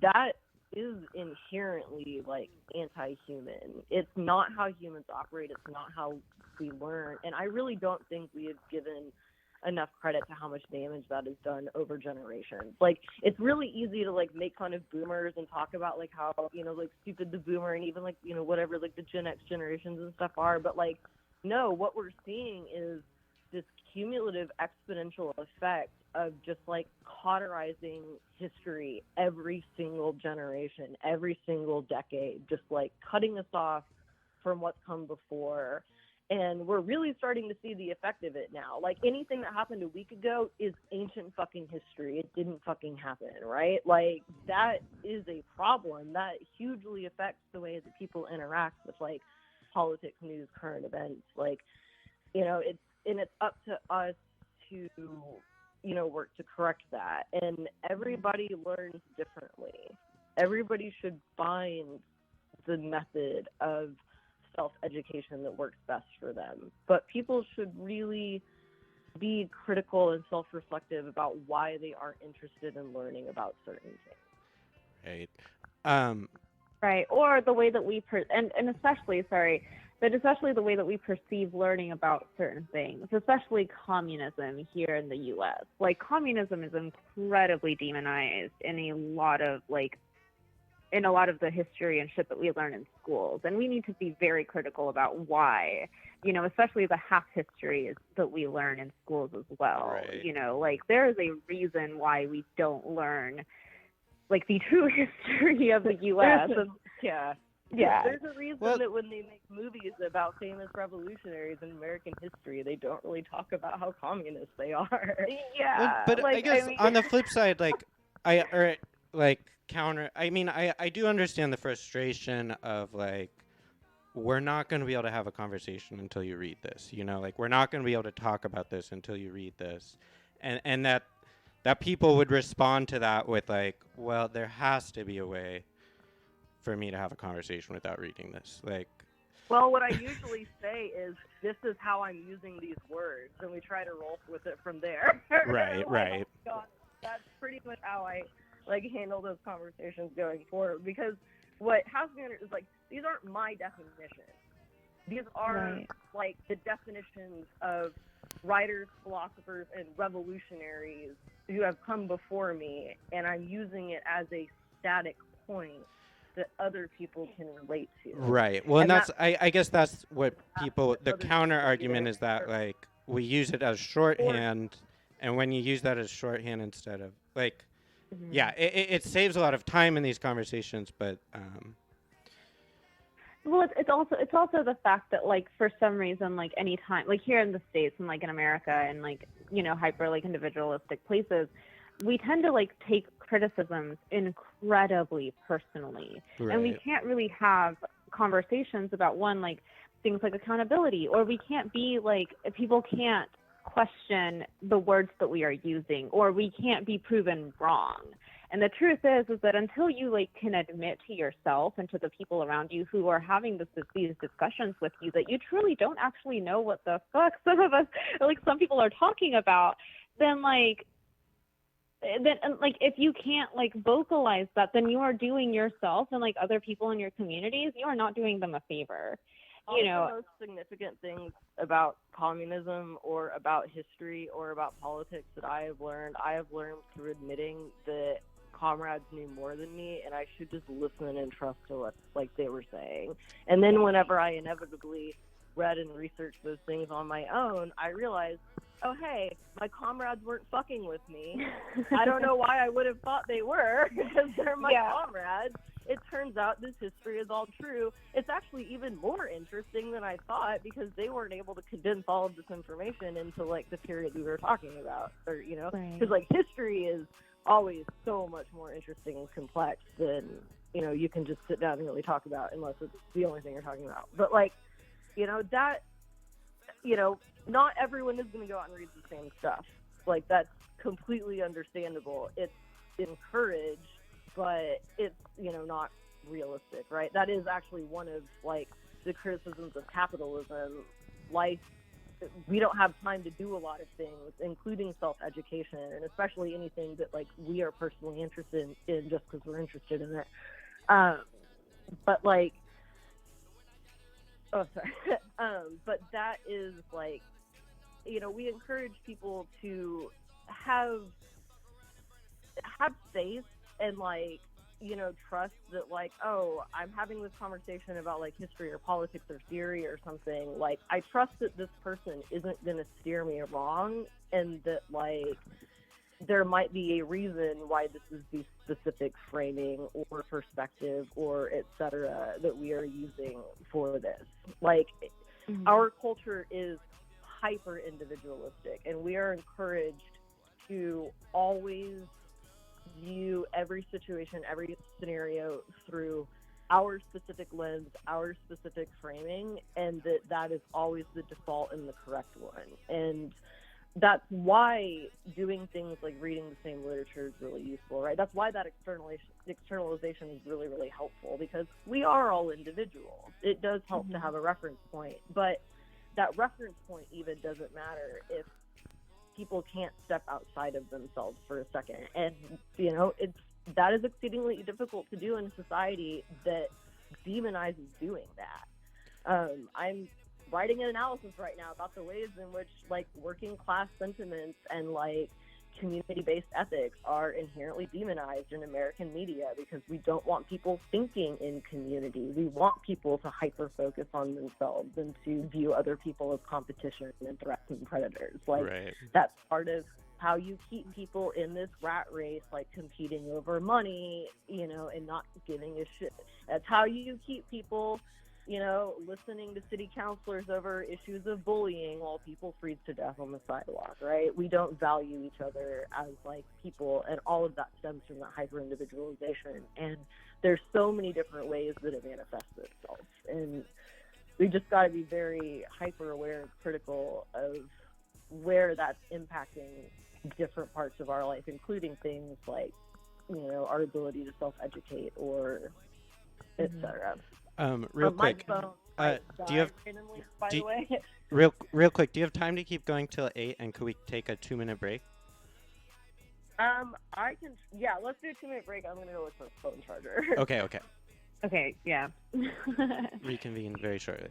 B: that is inherently like anti-human. It's not how humans operate. It's not how we learn. And I really don't think we have given enough credit to how much damage that has done over generations. Like it's really easy to like make fun of boomers and talk about like how, you know, like stupid the boomer and even like, you know, whatever like the Gen X generations and stuff are, but like no, what we're seeing is this cumulative exponential effect of just like cauterizing history every single generation, every single decade, just like cutting us off from what's come before. And we're really starting to see the effect of it now. Like anything that happened a week ago is ancient fucking history. It didn't fucking happen, right? Like that is a problem that hugely affects the way that people interact with like politics, news, current events. Like, you know, it's up to us to, you know, work to correct that. And everybody learns differently. Everybody should find the method of self-education that works best for them. But people should really be critical and self-reflective about why they aren't interested in learning about certain things.
A: Right.
C: Right. Or the way that we especially the way that we perceive learning about certain things, especially communism here in the US. Like communism is incredibly demonized in a lot of the history and shit that we learn in schools. And we need to be very critical about why, you know, especially the half histories that we learn in schools as well.
A: Right.
C: You know, like there is a reason why we don't learn like the true history of the US.
B: Yeah. There's a reason that when they make movies about famous revolutionaries in American history, they don't really talk about how communist they are.
C: Yeah.
A: Well, but
C: like,
A: I guess
C: mean,
A: on the flip side, like I do understand the frustration of like we're not going to be able to have a conversation until you read this, you know, like we're not going to be able to talk about this until you read this, and that people would respond to that with like, well, there has to be a way for me to have a conversation without reading this, like.
B: Well, what I usually say is, this is how I'm using these words, and we try to roll with it from there.
A: Right. Right.
B: God, that's pretty much how I like handle those conversations going forward, because what has to be understood is like these aren't my definitions. These are like the definitions of writers, philosophers, and revolutionaries who have come before me, and I'm using it as a static point that other people can relate to.
A: Right. Well, and that's I guess that's what people, the counter argument is that like we use it as shorthand, and when you use that as shorthand instead of like, yeah, it saves a lot of time in these conversations, but
C: well, it's also the fact that like for some reason like anytime like here in the States and like in America and like hyper like individualistic places, we tend to like take criticisms incredibly personally, and we can't really have conversations about like things like accountability, or we can't be like people can't question the words that we are using, or we can't be proven wrong. And the truth is that until you like can admit to yourself and to the people around you who are having these discussions with you that you truly don't actually know what the fuck some of us, or like some people are talking about, then if you can't like vocalize that, then you are doing yourself and like other people in your communities, you are not doing them a favor.
B: The most significant things about communism or about history or about politics that I have learned through admitting that comrades knew more than me, and I should just listen and trust to what like they were saying. And then whenever I inevitably read and researched those things on my own, I realized, oh hey, my comrades weren't fucking with me. I don't know why I would have thought they were, because they're my comrades. It turns out this history is all true. It's actually even more interesting than I thought, because they weren't able to condense all of this information into like the period we were talking about, or because like history is always so much more interesting and complex than you can just sit down and really talk about, unless it's the only thing you're talking about. But like that not everyone is going to go out and read the same stuff. Like that's completely understandable. It's encouraged, but it's not realistic, right? That is actually one of like the criticisms of capitalism. Life, we don't have time to do a lot of things, including self-education, and especially anything that like we are personally interested in just because we're interested in it. But like, but that is like, we encourage people to have faith and like, trust that like, oh, I'm having this conversation about like history or politics or theory or something. Like, I trust that this person isn't going to steer me wrong, and that like there might be a reason why this is the specific framing or perspective or et cetera that we are using for this. Like, our culture is hyper individualistic, and we are encouraged to always view every situation, every scenario through our specific lens, our specific framing, and that is always the default and the correct one. And that's why doing things like reading the same literature is really useful, right? That's why that externalization is really, really helpful, because we are all individuals. It does help to have a reference point, but that reference point even doesn't matter if people can't step outside of themselves for a second. And that is exceedingly difficult to do in a society that demonizes doing that. I'm writing an analysis right now about the ways in which like working class sentiments and like community-based ethics are inherently demonized in American media, because we don't want people thinking in community. We want people to hyper-focus on themselves and to view other people as competition and threats and predators. Like, that's part of how you keep people in this rat race, like competing over money, and not giving a shit. That's how you keep people listening to city councilors over issues of bullying while people freeze to death on the sidewalk, right? We don't value each other as like people, and all of that stems from that hyper-individualization. And there's so many different ways that it manifests itself, and we just got to be very hyper-aware and critical of where that's impacting different parts of our life, including things like, our ability to self-educate or et cetera.
A: Real quick,
B: do you have randomly, by the way?
A: real quick, do you have time to keep going till 8, and could we take a 2-minute break?
B: I can. Yeah, let's do a 2-minute break. I'm gonna go with the phone charger.
A: Okay.
C: Okay, yeah.
A: Reconvene very shortly.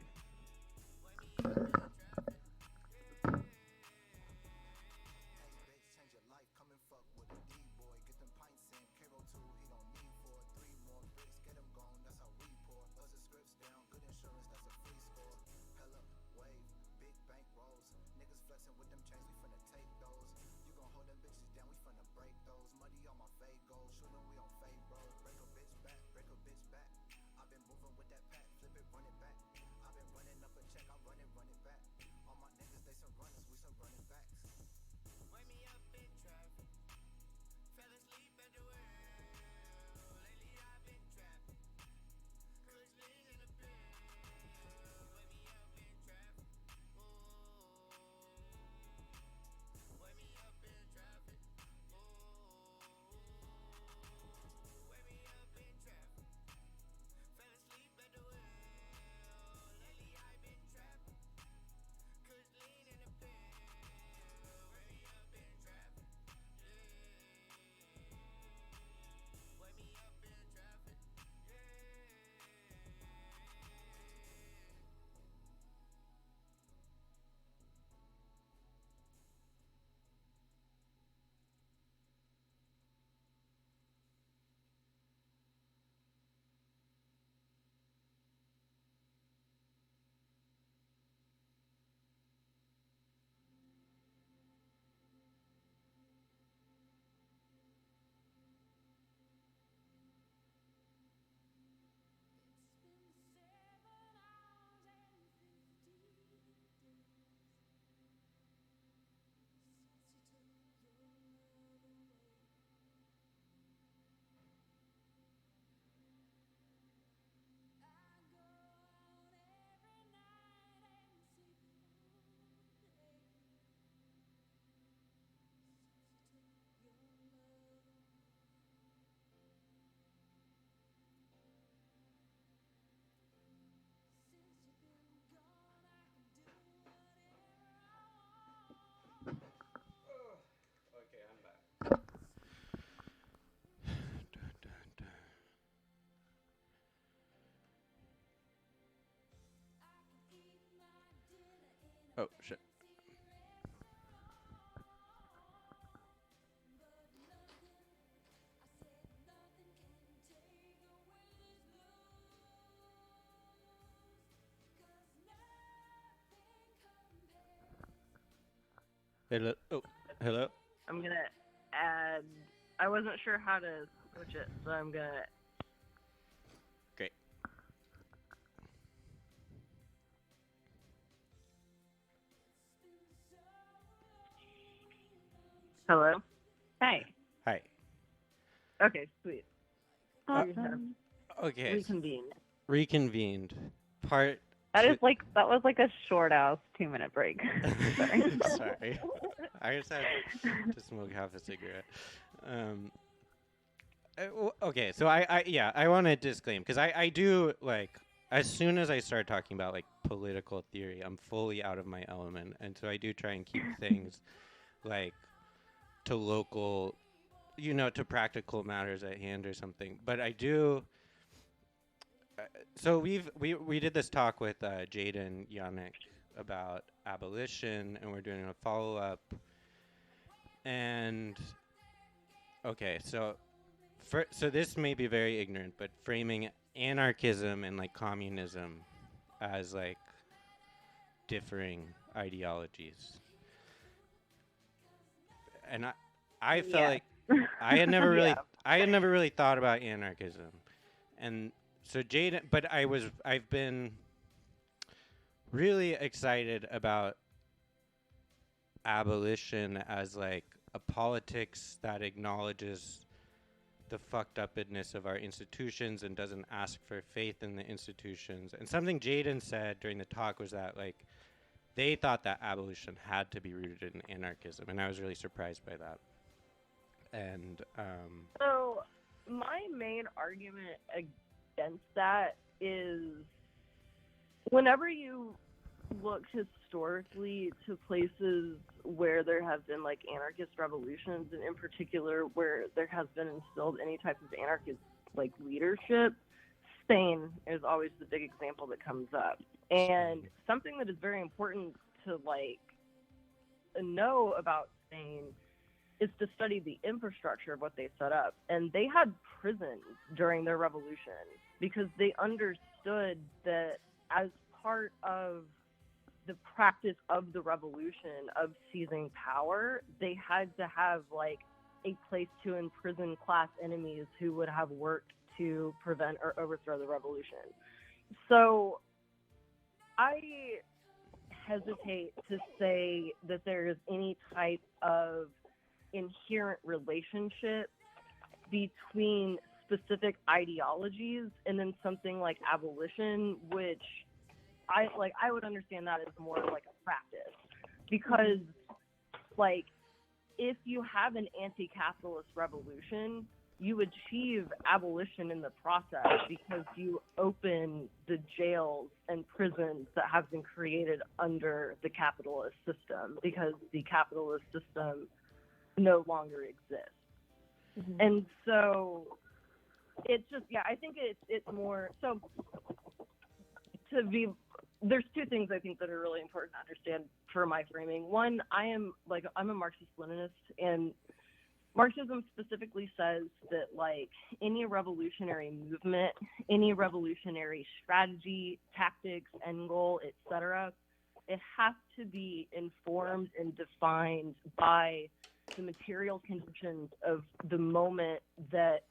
A: Okay, I'm back. Oh, shit. Hello. Oh, hello.
B: I'm gonna add. I wasn't sure how to switch it, so I'm gonna.
A: Great.
B: Hello.
C: Hey.
A: Hi.
B: Okay, sweet.
C: Awesome.
A: Okay.
B: Reconvene.
A: Reconvened. Part.
C: That
A: two-
C: was like a short ass 2-minute break. Sorry.
A: Sorry. I just had to smoke half a cigarette. Okay, so I want to disclaim because I do like as soon as I start talking about like political theory, I'm fully out of my element, and so I do try and keep things like to local, to practical matters at hand or something. But I do. So we did this talk with Jaden Yannick about abolition, and we're doing a follow up. And okay, so this may be very ignorant, but framing anarchism and like communism as like differing ideologies, and I felt like I had never really thought about anarchism, and so Jaden, but I've been really excited about abolition as like a politics that acknowledges the fucked upness of our institutions and doesn't ask for faith in the institutions. And something Jaden said during the talk was that like they thought that abolition had to be rooted in anarchism, and I was really surprised by that. And
B: So my main argument against that is whenever you look historically to places where there have been like anarchist revolutions, and in particular where there has been instilled any type of anarchist like leadership, Spain is always the big example that comes up. And something that is very important to like know about Spain is to study the infrastructure of what they set up. And they had prisons during their revolution because they understood that as part of the practice of the revolution of seizing power, they had to have like a place to imprison class enemies who would have worked to prevent or overthrow the revolution. So I hesitate to say that there is any type of inherent relationship between specific ideologies and then something like abolition, which I would understand that as more like a practice, because like if you have an anti-capitalist revolution, you achieve abolition in the process because you open the jails and prisons that have been created under the capitalist system because the capitalist system no longer exists. Mm-hmm. And so it's just, yeah, I think it's more, so there's two things I think that are really important to understand for my framing. One, I'm a Marxist-Leninist, and Marxism specifically says that like any revolutionary movement, any revolutionary strategy, tactics, end goal, etc., it has to be informed and defined by the material conditions of the moment that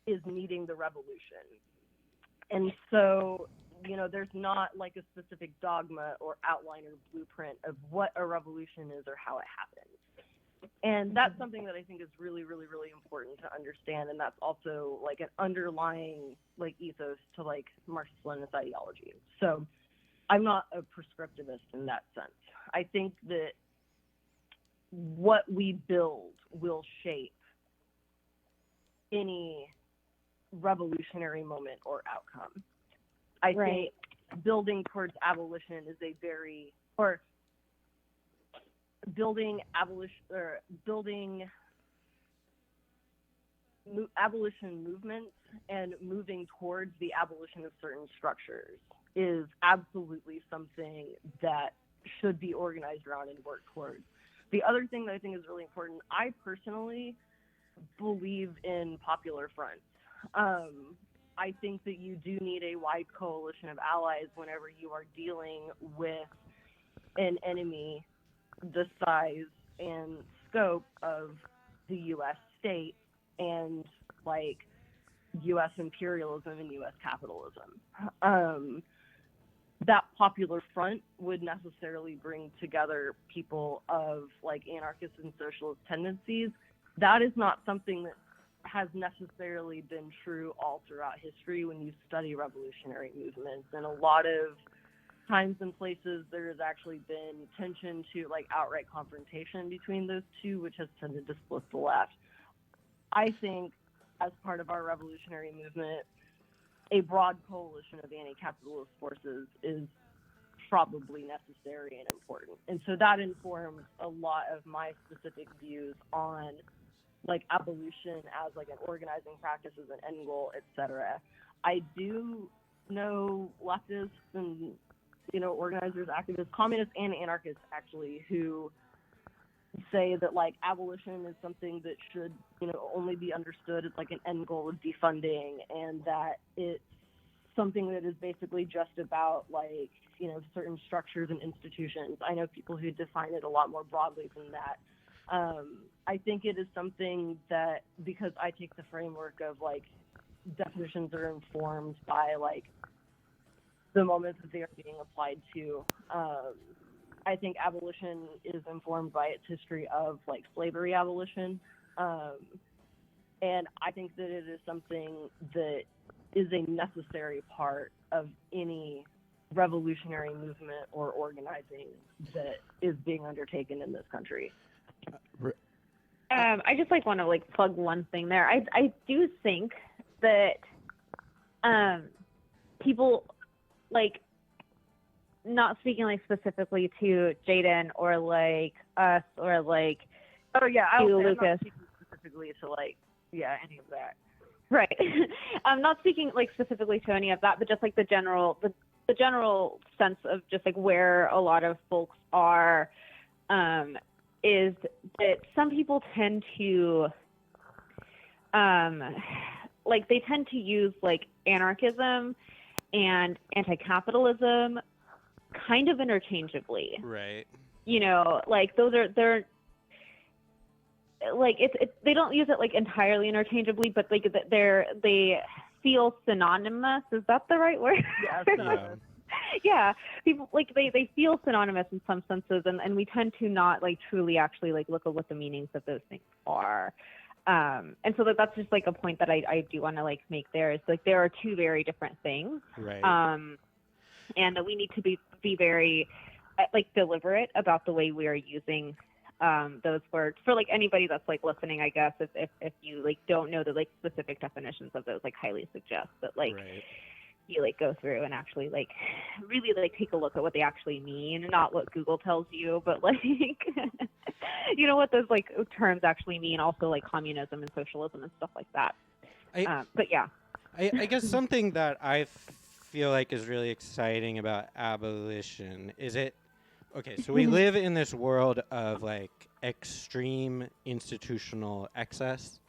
B: is needing the revolution. And so, you know, there's not like a specific dogma or outline or blueprint of what a revolution is or how it happens. And that's something that I think is really, really, really important to understand. And that's also like an underlying like ethos to like Marxist-Leninist ideology. So I'm not a prescriptivist in that sense. I think that what we build will shape any revolutionary moment or outcome. I think building towards abolition is a very, or building abolition movements and moving towards the abolition of certain structures is absolutely something that should be organized around and worked towards. The other thing that I think is really important, I personally believe in popular fronts. I think that you do need a wide coalition of allies whenever you are dealing with an enemy the size and scope of the U.S. state and like U.S. imperialism and U.S. capitalism. That popular front would necessarily bring together people of like anarchist and socialist tendencies. That is not something that has necessarily been true all throughout history when you study revolutionary movements. And a lot of times and places there has actually been tension to like outright confrontation between those two, which has tended to split the left. I think as part of our revolutionary movement, a broad coalition of anti-capitalist forces is probably necessary and important. And so that informs a lot of my specific views on like abolition as like an organizing practice as an end goal, etc. I do know leftists and, you know, organizers, activists, communists, and anarchists actually who say that like abolition is something that should, you know, only be understood as like an end goal of defunding, and that it's something that is basically just about like, you know, certain structures and institutions. I know people who define it a lot more broadly than that. I think it is something that, because I take the framework of like definitions are informed by like the moments that they are being applied to. I think abolition is informed by its history of like slavery abolition. And I think that it is something that is a necessary part of any revolutionary movement or organizing that is being undertaken in this country.
C: I just like want to like plug one thing there. I do think that people like, not speaking like specifically to Jaden or like us or like
B: to Lucas.
C: I'm not
B: speaking specifically to like any of that.
C: Right. I'm not speaking like specifically to any of that, but just like the general sense of just like where a lot of folks are, is that some people tend to like they tend to use like anarchism and anti-capitalism kind of interchangeably.
A: Right.
C: You know, like they're like they don't use it like entirely interchangeably, but like they feel synonymous. Is that the right word?
B: Yeah,
A: Yeah.
C: Yeah, people like they feel synonymous in some senses, and we tend to not like truly actually like look at what the meanings of those things are. And so that's just like a point that I do want to like make there is like there are two very different things.
A: Right.
C: And that we need to be very like deliberate about the way we are using those words for like anybody that's like listening. I guess if you like don't know the like specific definitions of those, like highly suggest that like
A: Right.
C: you like go through and actually like really like take a look at what they actually mean, not what Google tells you, but like you know what those like terms actually mean, also like communism and socialism and stuff like that. But yeah,
A: I guess something that I feel like is really exciting about abolition is it. Okay, so we live in this world of like extreme institutional excess.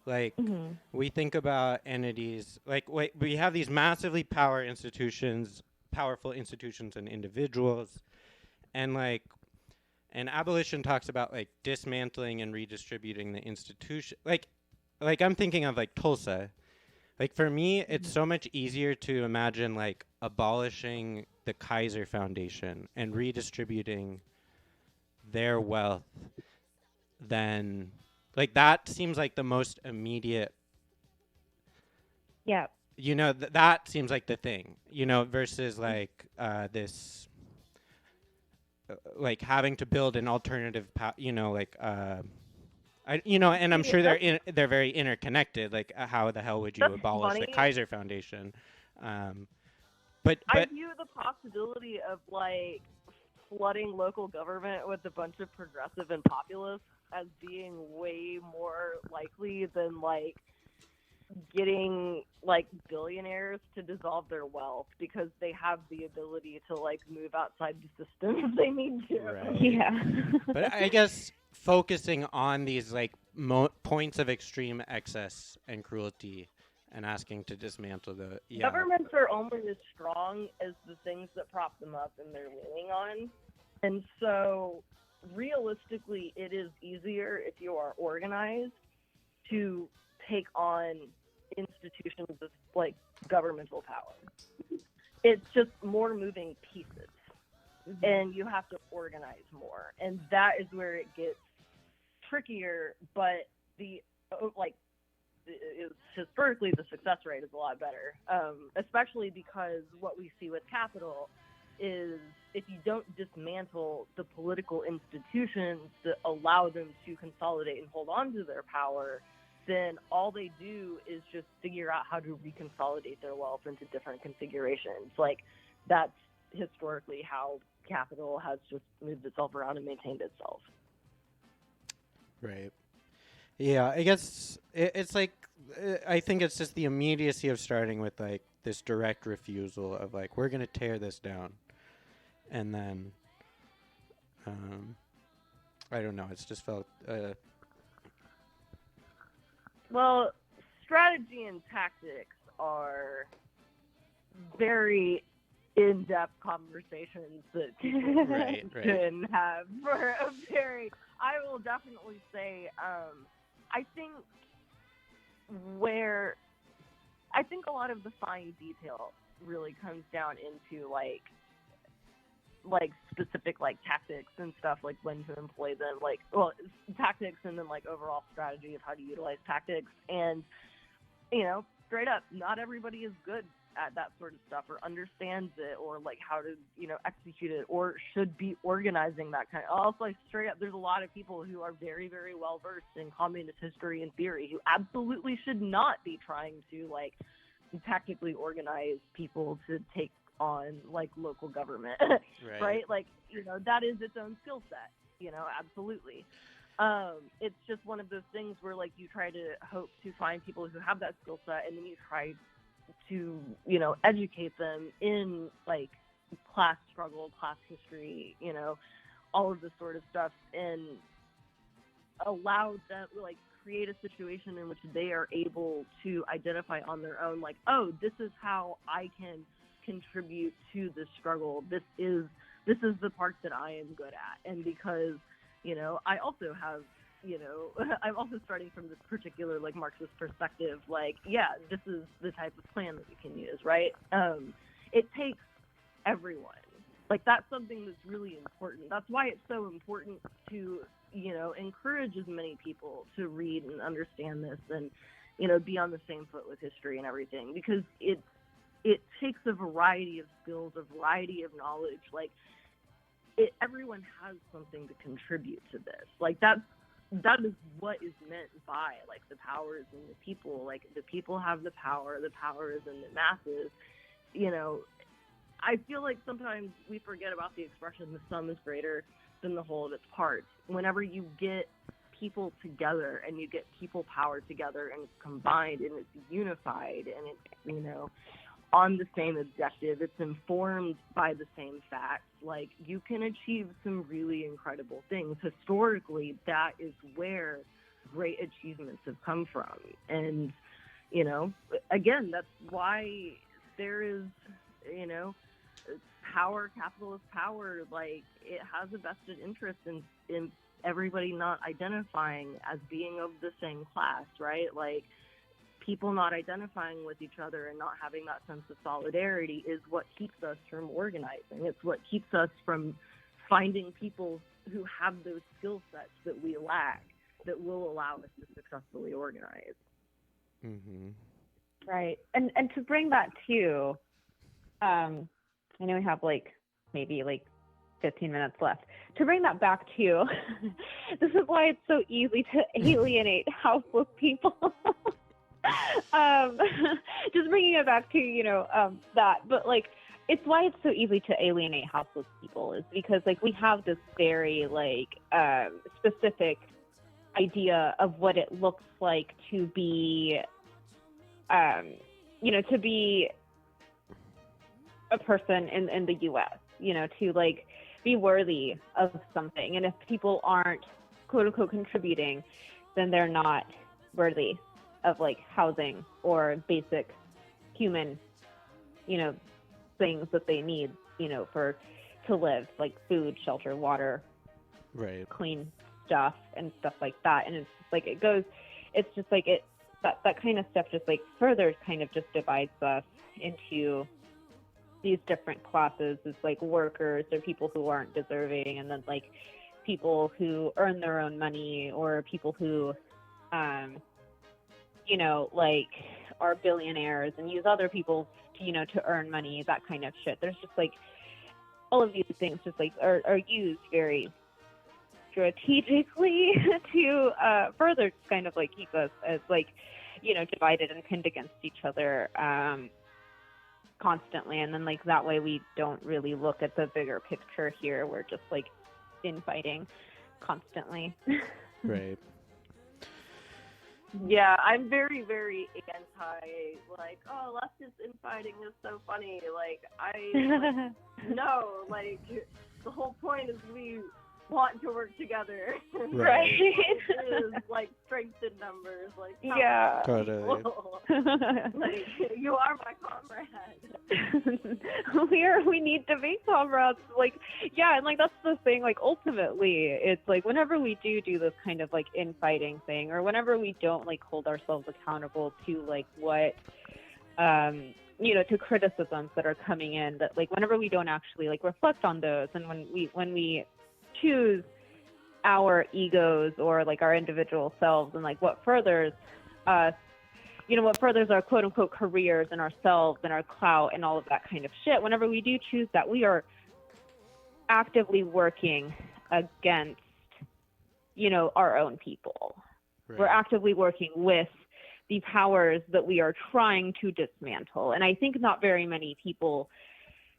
A: Like we think about entities like we have these massively powerful institutions and individuals, and like and abolition talks about like dismantling and redistributing the institution. Like I'm thinking of like Tulsa. Like for me, it's so much easier to imagine like abolishing the Kaiser Foundation and redistributing their wealth than like that seems like the most immediate.
C: yeah,
A: You know, that seems like the thing, you know, versus like this like having to build an alternative you know, like you know, and I'm sure they're very interconnected. Like, how the hell would you abolish the Kaiser Foundation? But
B: I view the possibility of like flooding local government with a bunch of progressive and populists as being way more likely than like getting like billionaires to dissolve their wealth because they have the ability to like move outside the system if they need to.
A: Right.
C: yeah.
A: But I guess focusing on these like points of extreme excess and cruelty and asking to dismantle the
B: governments are only as strong as the things that prop them up and they're leaning on. And so realistically, it is easier if you are organized to take on institutions of like governmental power. It's just more moving pieces. And you have to organize more, and that is where it gets trickier. But the like historically, the success rate is a lot better, especially because what we see with capital is if you don't dismantle the political institutions that allow them to consolidate and hold on to their power, then all they do is just figure out how to reconsolidate their wealth into different configurations. Like that's historically how capital has just moved itself around and maintained itself.
A: Right. Yeah, I guess it's like I think it's just the immediacy of starting with like this direct refusal of like we're gonna tear this down, and then I don't know. It's just felt.
B: Well, strategy and tactics are very in-depth conversations that people can have for a very. I will definitely say, I think a lot of the fine detail really comes down into like specific like tactics and stuff, like when to employ them, like tactics and then like overall strategy of how to utilize tactics. And you know, straight up, not everybody is good at that sort of stuff or understands it or like how to, you know, execute it or should be organizing that kind of. Also, like, straight up, there's a lot of people who are very, very well versed in communist history and theory who absolutely should not be trying to like tactically organize people to take on like local government. Right? Like, you know, that is its own skill set, you know, absolutely. It's just one of those things where like you try to hope to find people who have that skill set, and then you try to, you know, educate them in like class struggle, class history, you know, all of this sort of stuff, and allow them, like, create a situation in which they are able to identify on their own, like, oh, this is how I can contribute to this struggle. This is the part that I am good at. And because, you know, I also have, you know, I'm also starting from this particular like Marxist perspective, like, yeah, this is the type of plan that we can use, right? It takes everyone. Like, that's something that's really important. That's why it's so important to, you know, encourage as many people to read and understand this, and, you know, be on the same foot with history and everything, because it takes a variety of skills, a variety of knowledge. Like, everyone has something to contribute to this. Like, that is what is meant by, like, the power is in the people. Like, the people have the power is in the masses. You know, I feel like sometimes we forget about the expression, the sum is greater than the whole of its parts. Whenever you get people together and you get people power together and it's combined and it's unified and it's, you know, on the same objective, it's informed by the same facts, like, you can achieve some really incredible things. Historically, that is where great achievements have come from. And, you know, again, that's why there is, you know, power, capitalist power, like, it has a vested interest in everybody not identifying as being of the same class, right? Like, people not identifying with each other and not having that sense of solidarity is what keeps us from organizing. It's what keeps us from finding people who have those skill sets that we lack, that will allow us to successfully organize.
A: Mm-hmm.
C: Right. And to bring that to, I know we have like maybe like 15 minutes left. To bring that back to, this is why it's so easy to alienate houseless people. Just bringing it back to, you know, that, but like, it's why it's so easy to alienate houseless people is because, like, we have this very like specific idea of what it looks like to be, you know, to be a person in the U.S., you know, to like be worthy of something. And if people aren't quote unquote contributing, then they're not worthy of like housing or basic human, you know, things that they need, you know, to live, like food, shelter, water,
A: Right.
C: clean stuff and stuff like that. And it's just like it's just like that kind of stuff just like further kind of just divides us into these different classes. It's like workers or people who aren't deserving, and then like people who earn their own money, or people who you know, like are billionaires and use other people to, you know, to earn money, that kind of shit. There's just like all of these things just like are used very strategically to further kind of like keep us as like, you know, divided and pinned against each other constantly. And then like that way we don't really look at the bigger picture here. We're just like infighting constantly.
A: Right.
B: Yeah, I'm very, very anti, like, oh, leftist infighting is so funny. Like, no, like, the whole point is we want to work together.
A: Right.
B: It is, like, strength in numbers. Like,
C: yeah.
A: Totally.
B: Like, you are my comrade.
C: We need to be comrades. Like, yeah, and like that's the thing. Like, ultimately, it's like whenever we do this kind of like infighting thing, or whenever we don't like hold ourselves accountable to like what, you know, to criticisms that are coming in, that like whenever we don't actually like reflect on those, and when we choose our egos or like our individual selves, and like what furthers us, you know, what furthers our quote unquote careers and ourselves and our clout and all of that kind of shit, whenever we do choose that, we are actively working against, you know, our own people. Right. We're actively working with the powers that we are trying to dismantle. And I think not very many people,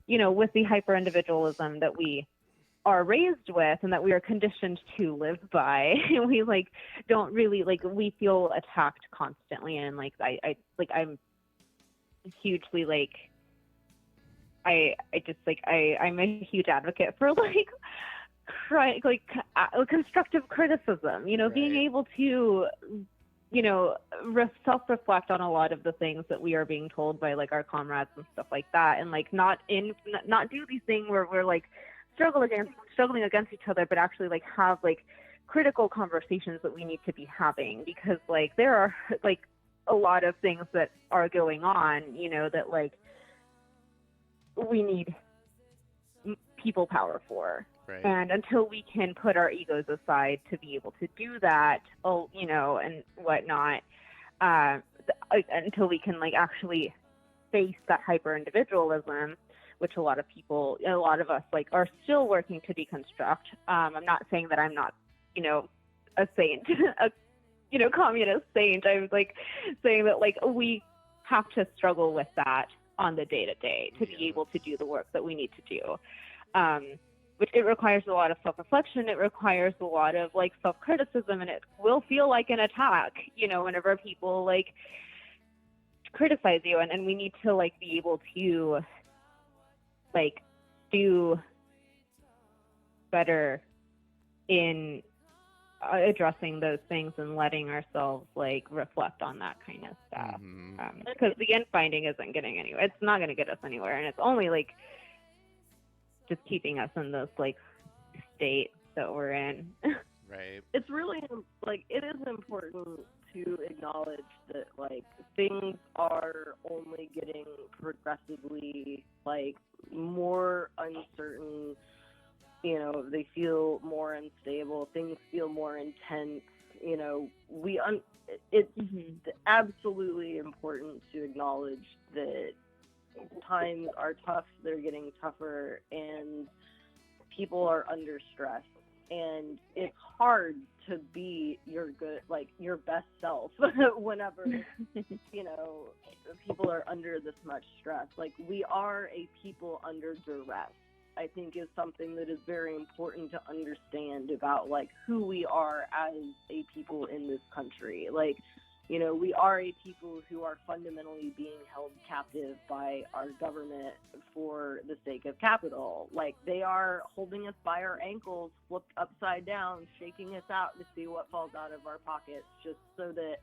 C: you know, with the hyper individualism that we are raised with and that we are conditioned to live by. And we like don't really like, we feel attacked constantly. And like I'm hugely like I'm a huge advocate for constructive criticism,
A: Right.
C: being able to self-reflect on a lot of the things that we are being told by like our comrades and stuff like that, and like not do these things where we're like struggling against each other, but actually like have like critical conversations that we need to be having, because like there are like a lot of things that are going on, that like we need people power for.
A: Right.
C: And until we can put our egos aside to be able to do that, and whatnot, until we can like actually face that hyper individualism, which a lot of us like are still working to deconstruct. I'm not saying that I'm not, a saint, a communist saint. I was like saying that like we have to struggle with that on the day-to-day to be able to do the work that we need to do. Which it requires a lot of self-reflection. It requires a lot of like self-criticism, and it will feel like an attack, whenever people like criticize you, and we need to like be able to like do better in addressing those things and letting ourselves like reflect on that kind of stuff. Because the infighting isn't getting anywhere. It's not going to get us anywhere, and it's only like just keeping us in this like state that we're in.
A: Right.
B: It's really like it is important to acknowledge that like things are only getting progressively like more uncertain. They feel more unstable. Things feel more intense. It's absolutely important to acknowledge that times are tough, they're getting tougher, and people are under stress, and it's hard to be your best self whenever people are under this much stress. Like, we are a people under duress, I think, is something that is very important to understand about like who we are as a people in this country. Like, we are a people who are fundamentally being held captive by our government for the sake of capital. Like, they are holding us by our ankles, flipped upside down, shaking us out to see what falls out of our pockets, just so that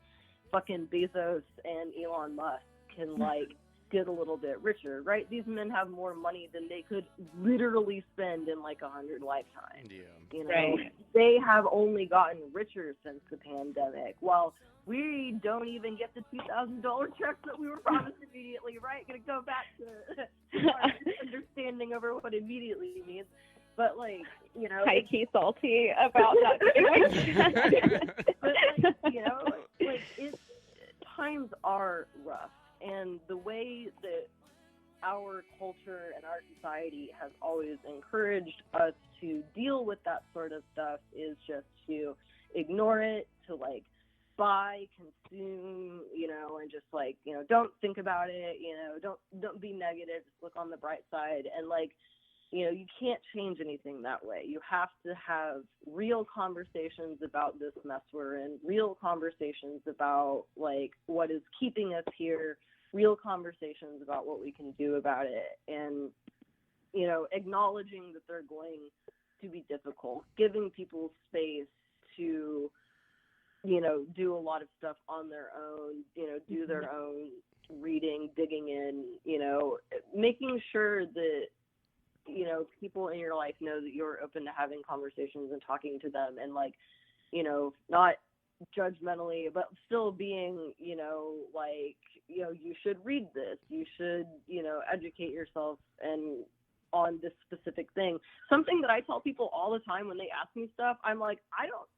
B: fucking Bezos and Elon Musk can, like, get a little bit richer, right? These men have more money than they could literally spend in, like, 100 lifetimes.
A: Yeah.
C: Right.
B: They have only gotten richer since the pandemic, while we don't even get the $2,000 checks that we were promised immediately, right? Gonna go back to our understanding over what immediately means. But, like,
C: high key salty about that.
B: But, like, times are rough. And the way that our culture and our society has always encouraged us to deal with that sort of stuff is just to ignore it, to, like, buy, consume, and just, like, don't think about it, don't be negative, just look on the bright side. And, like, you can't change anything that way. You have to have real conversations about this mess we're in, real conversations about, like, what is keeping us here, real conversations about what we can do about it, and, acknowledging that they're going to be difficult, giving people space to, do a lot of stuff on their own, do their own reading, digging in, making sure that, people in your life know that you're open to having conversations and talking to them, and, like, not judgmentally, but still being, you should read this, you should, educate yourself and on this specific thing. Something that I tell people all the time when they ask me stuff, I'm like, I don't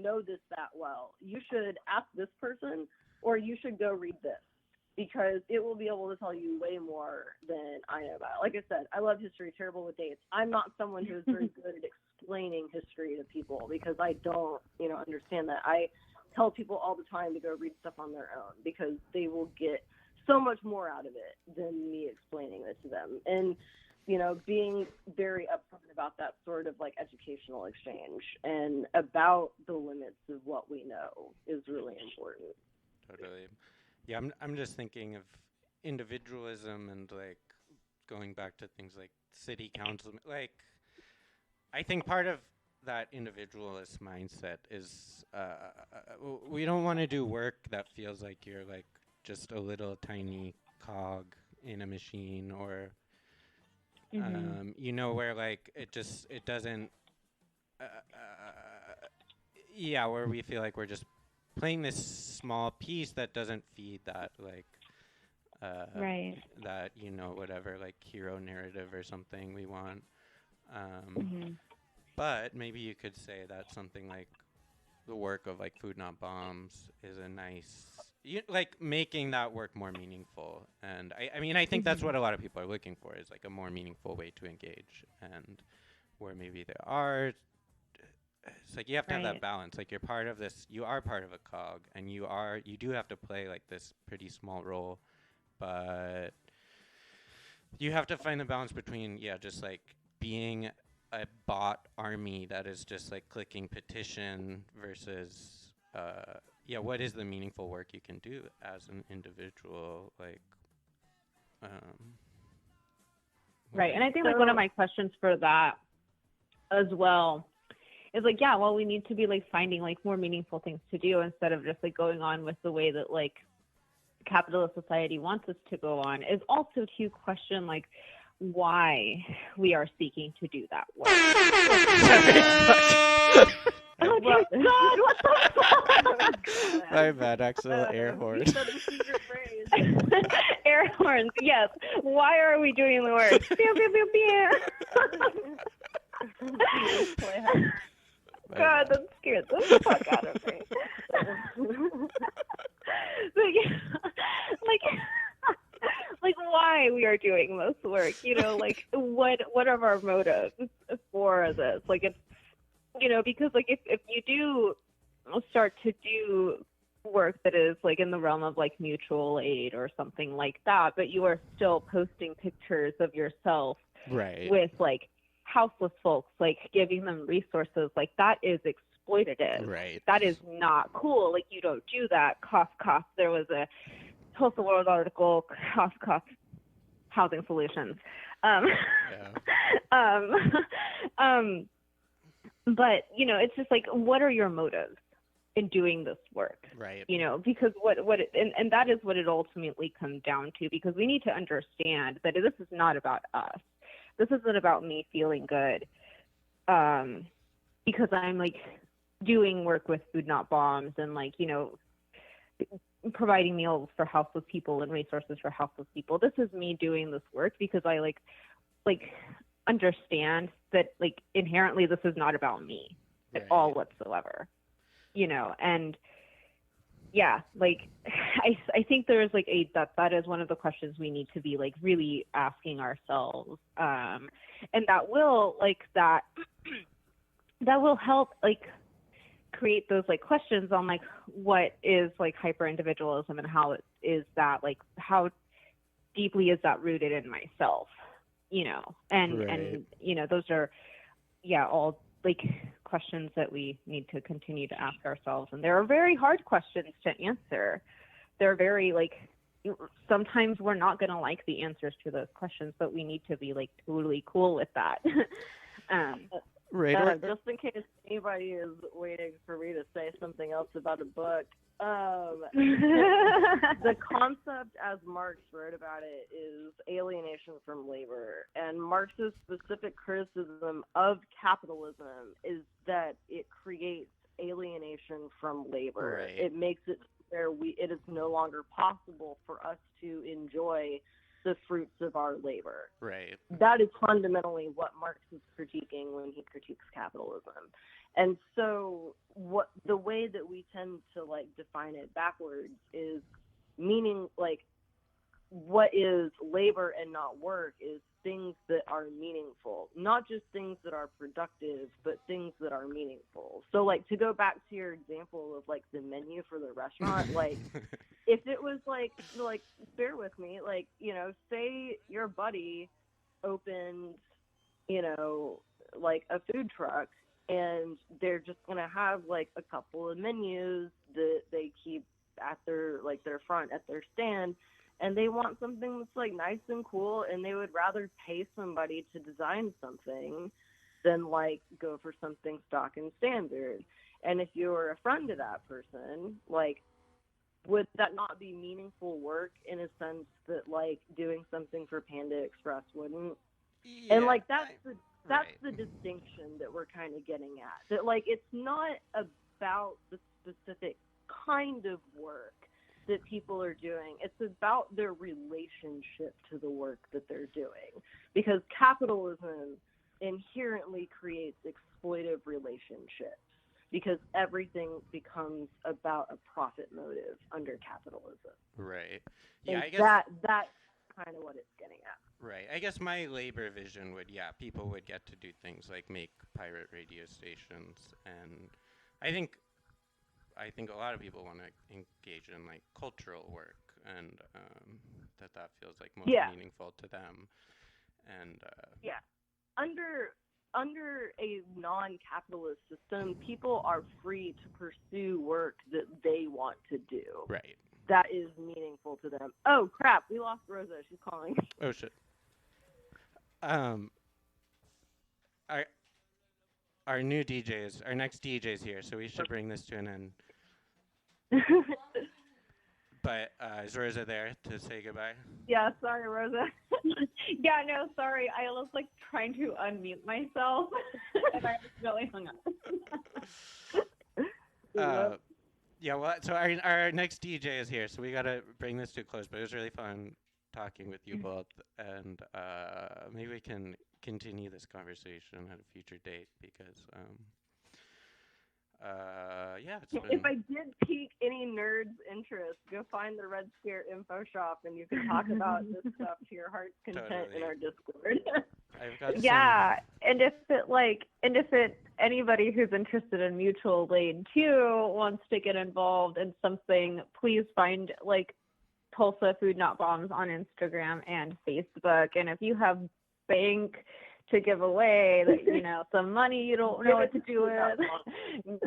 B: know this that well. You should ask this person, or you should go read this, because it will be able to tell you way more than I know about it. Like I said, I love history, terrible with dates. I'm not someone who's very good at explaining history to people, because I don't, understand that. I tell people all the time to go read stuff on their own, because they will get so much more out of it than me explaining it to them. And being very upfront about that sort of like educational exchange and about the limits of what we know is really important.
A: Totally. Yeah, I'm just thinking of individualism and like going back to things like city council. Like, I think part of that individualist mindset is we don't want to do work that feels like you're like just a little tiny cog in a machine, or where like it doesn't yeah, where we feel like we're just playing this small piece that doesn't feed that like
C: Right.
A: that whatever like hero narrative or something we want. But maybe you could say that something like the work of like Food Not Bombs is a nice, like making that work more meaningful. And I mean, I think that's what a lot of people are looking for, is like a more meaningful way to engage. And where maybe there are, it's like you have to have that balance. Like you're part of this, you are part of a cog, and you do have to play like this pretty small role, but you have to find the balance between, just like being a bot army that is just like clicking petition versus what is the meaningful work you can do as an individual, like
C: right. And I think like one of my questions for that as well is like, we need to be like finding like more meaningful things to do instead of just like going on with the way that like capitalist society wants us to go on, is also to question like why we are seeking to do that work. Oh dear God, what the fuck?
A: My bad, Axel, air horn.
C: Air horns, yes. Why are we doing the work? Pew, pew, pew, pew. God, that scared the fuck out of me. Like why we are doing this work, like what are our motives for this? Like it's, because like if you do start to do work that is like in the realm of like mutual aid or something like that, but you are still posting pictures of yourself with like houseless folks, like giving them resources, like that is exploitative.
A: Right.
C: That is not cool. Like you don't do that. Cough, cough. There was a Tulsa World article, cough, cough, housing solutions. But it's just like, what are your motives in doing this work?
A: Right.
C: Because and that is what it ultimately comes down to, because we need to understand that this is not about us. This isn't about me feeling good because I'm like doing work with Food Not Bombs and like, providing meals for houseless people and resources for houseless people. This is me doing this work because I like understand that like inherently this is not about me at all whatsoever, and like I think there's like that is one of the questions we need to be like really asking ourselves, and that will help like create those like questions on like what is like hyper individualism and how is that like how deeply is that rooted in myself, and those are all like questions that we need to continue to ask ourselves, and they're very hard questions to answer. They're very like sometimes we're not going to like the answers to those questions, but we need to be like totally cool with that.
B: Just in case anybody is waiting for me to say something else about a book, the concept as Marx wrote about it is alienation from labor. And Marx's specific criticism of capitalism is that it creates alienation from labor.
A: Right.
B: It makes it where it is no longer possible for us to enjoy the fruits of our labor.
A: Right.
B: That is fundamentally what Marx is critiquing when he critiques capitalism. And so the way that we tend to like define it backwards is meaning like what is labor and not work is things that are meaningful, not just things that are productive, but things that are meaningful. So like to go back to your example of like the menu for the restaurant, like if it was like bear with me, like, say your buddy opened, like a food truck, and they're just gonna have like a couple of menus that they keep at their front at their stand, and they want something that's like nice and cool, and they would rather pay somebody to design something than like go for something stock and standard. And if you were a friend to that person, like, would that not be meaningful work in a sense that like doing something for Panda Express wouldn't?
A: Yeah,
B: and like that's
A: right.
B: the distinction that we're kind of getting at. That like it's not about the specific kind of work that people are doing. It's about their relationship to the work that they're doing. Because capitalism inherently creates exploitive relationships, because everything becomes about a profit motive under capitalism.
A: Right. Yeah,
B: And
A: I guess
B: that's kind of what it's getting at.
A: right. I guess my labor vision would, yeah, people would get to do things like make pirate radio stations, and I think a lot of people want to engage in like cultural work, and that feels like most meaningful to them. And
B: yeah, under a non-capitalist system, people are free to pursue work that they want to do.
A: Right.
B: That is meaningful to them. Oh crap, we lost Rosa. She's calling.
A: Oh shit. Our new DJs, our next DJ's here, so we should bring this to an end. But is Rosa there to say goodbye?
B: Yeah, sorry, Rosa.
C: Yeah, no, sorry. I was like trying to unmute myself, and I really hung up.
A: Yeah, well, so our next DJ is here, so we gotta bring this to a close. But it was really fun talking with you both, and maybe we can continue this conversation at a future date, because yeah, it's been...
B: If I did pique any nerds' interest, go find the Red Scare Infoshop, and you can talk about this stuff to your heart's content in our Discord.
A: I've got
C: and if anybody who's interested in mutual aid too wants to get involved in something, please find like Tulsa Food Not Bombs on Instagram and Facebook. And if you have bank to give away, that, some money you don't know what to do with,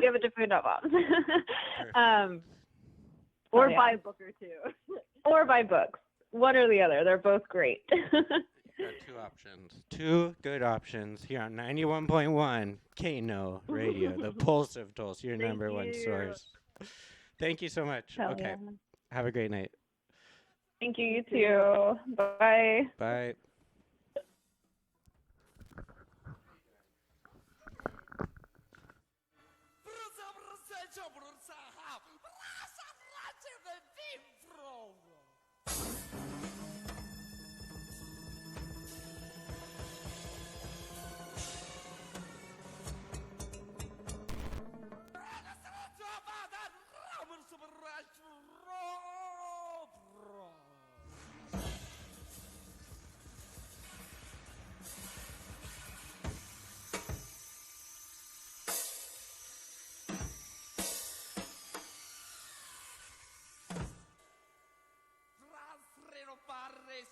C: give it to Food Not Bombs.
B: Or buy a book or two.
C: Or buy books. One or the other. They're both great.
A: Two options. Two good options here on 91.1 Kano Radio, the pulse of Tulsa, your number one source. Thank you so much.
C: Hell
A: okay.
C: Yeah.
A: Have a great night.
C: Thank you, you too. Bye.
A: Bye.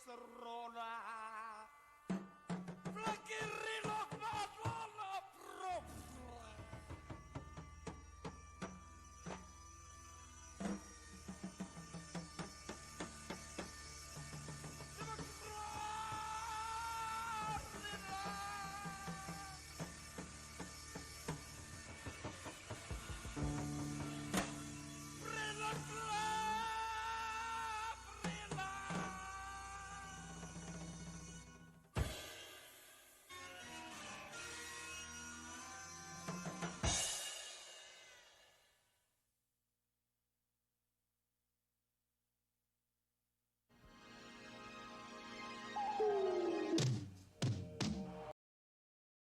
D: Serrona.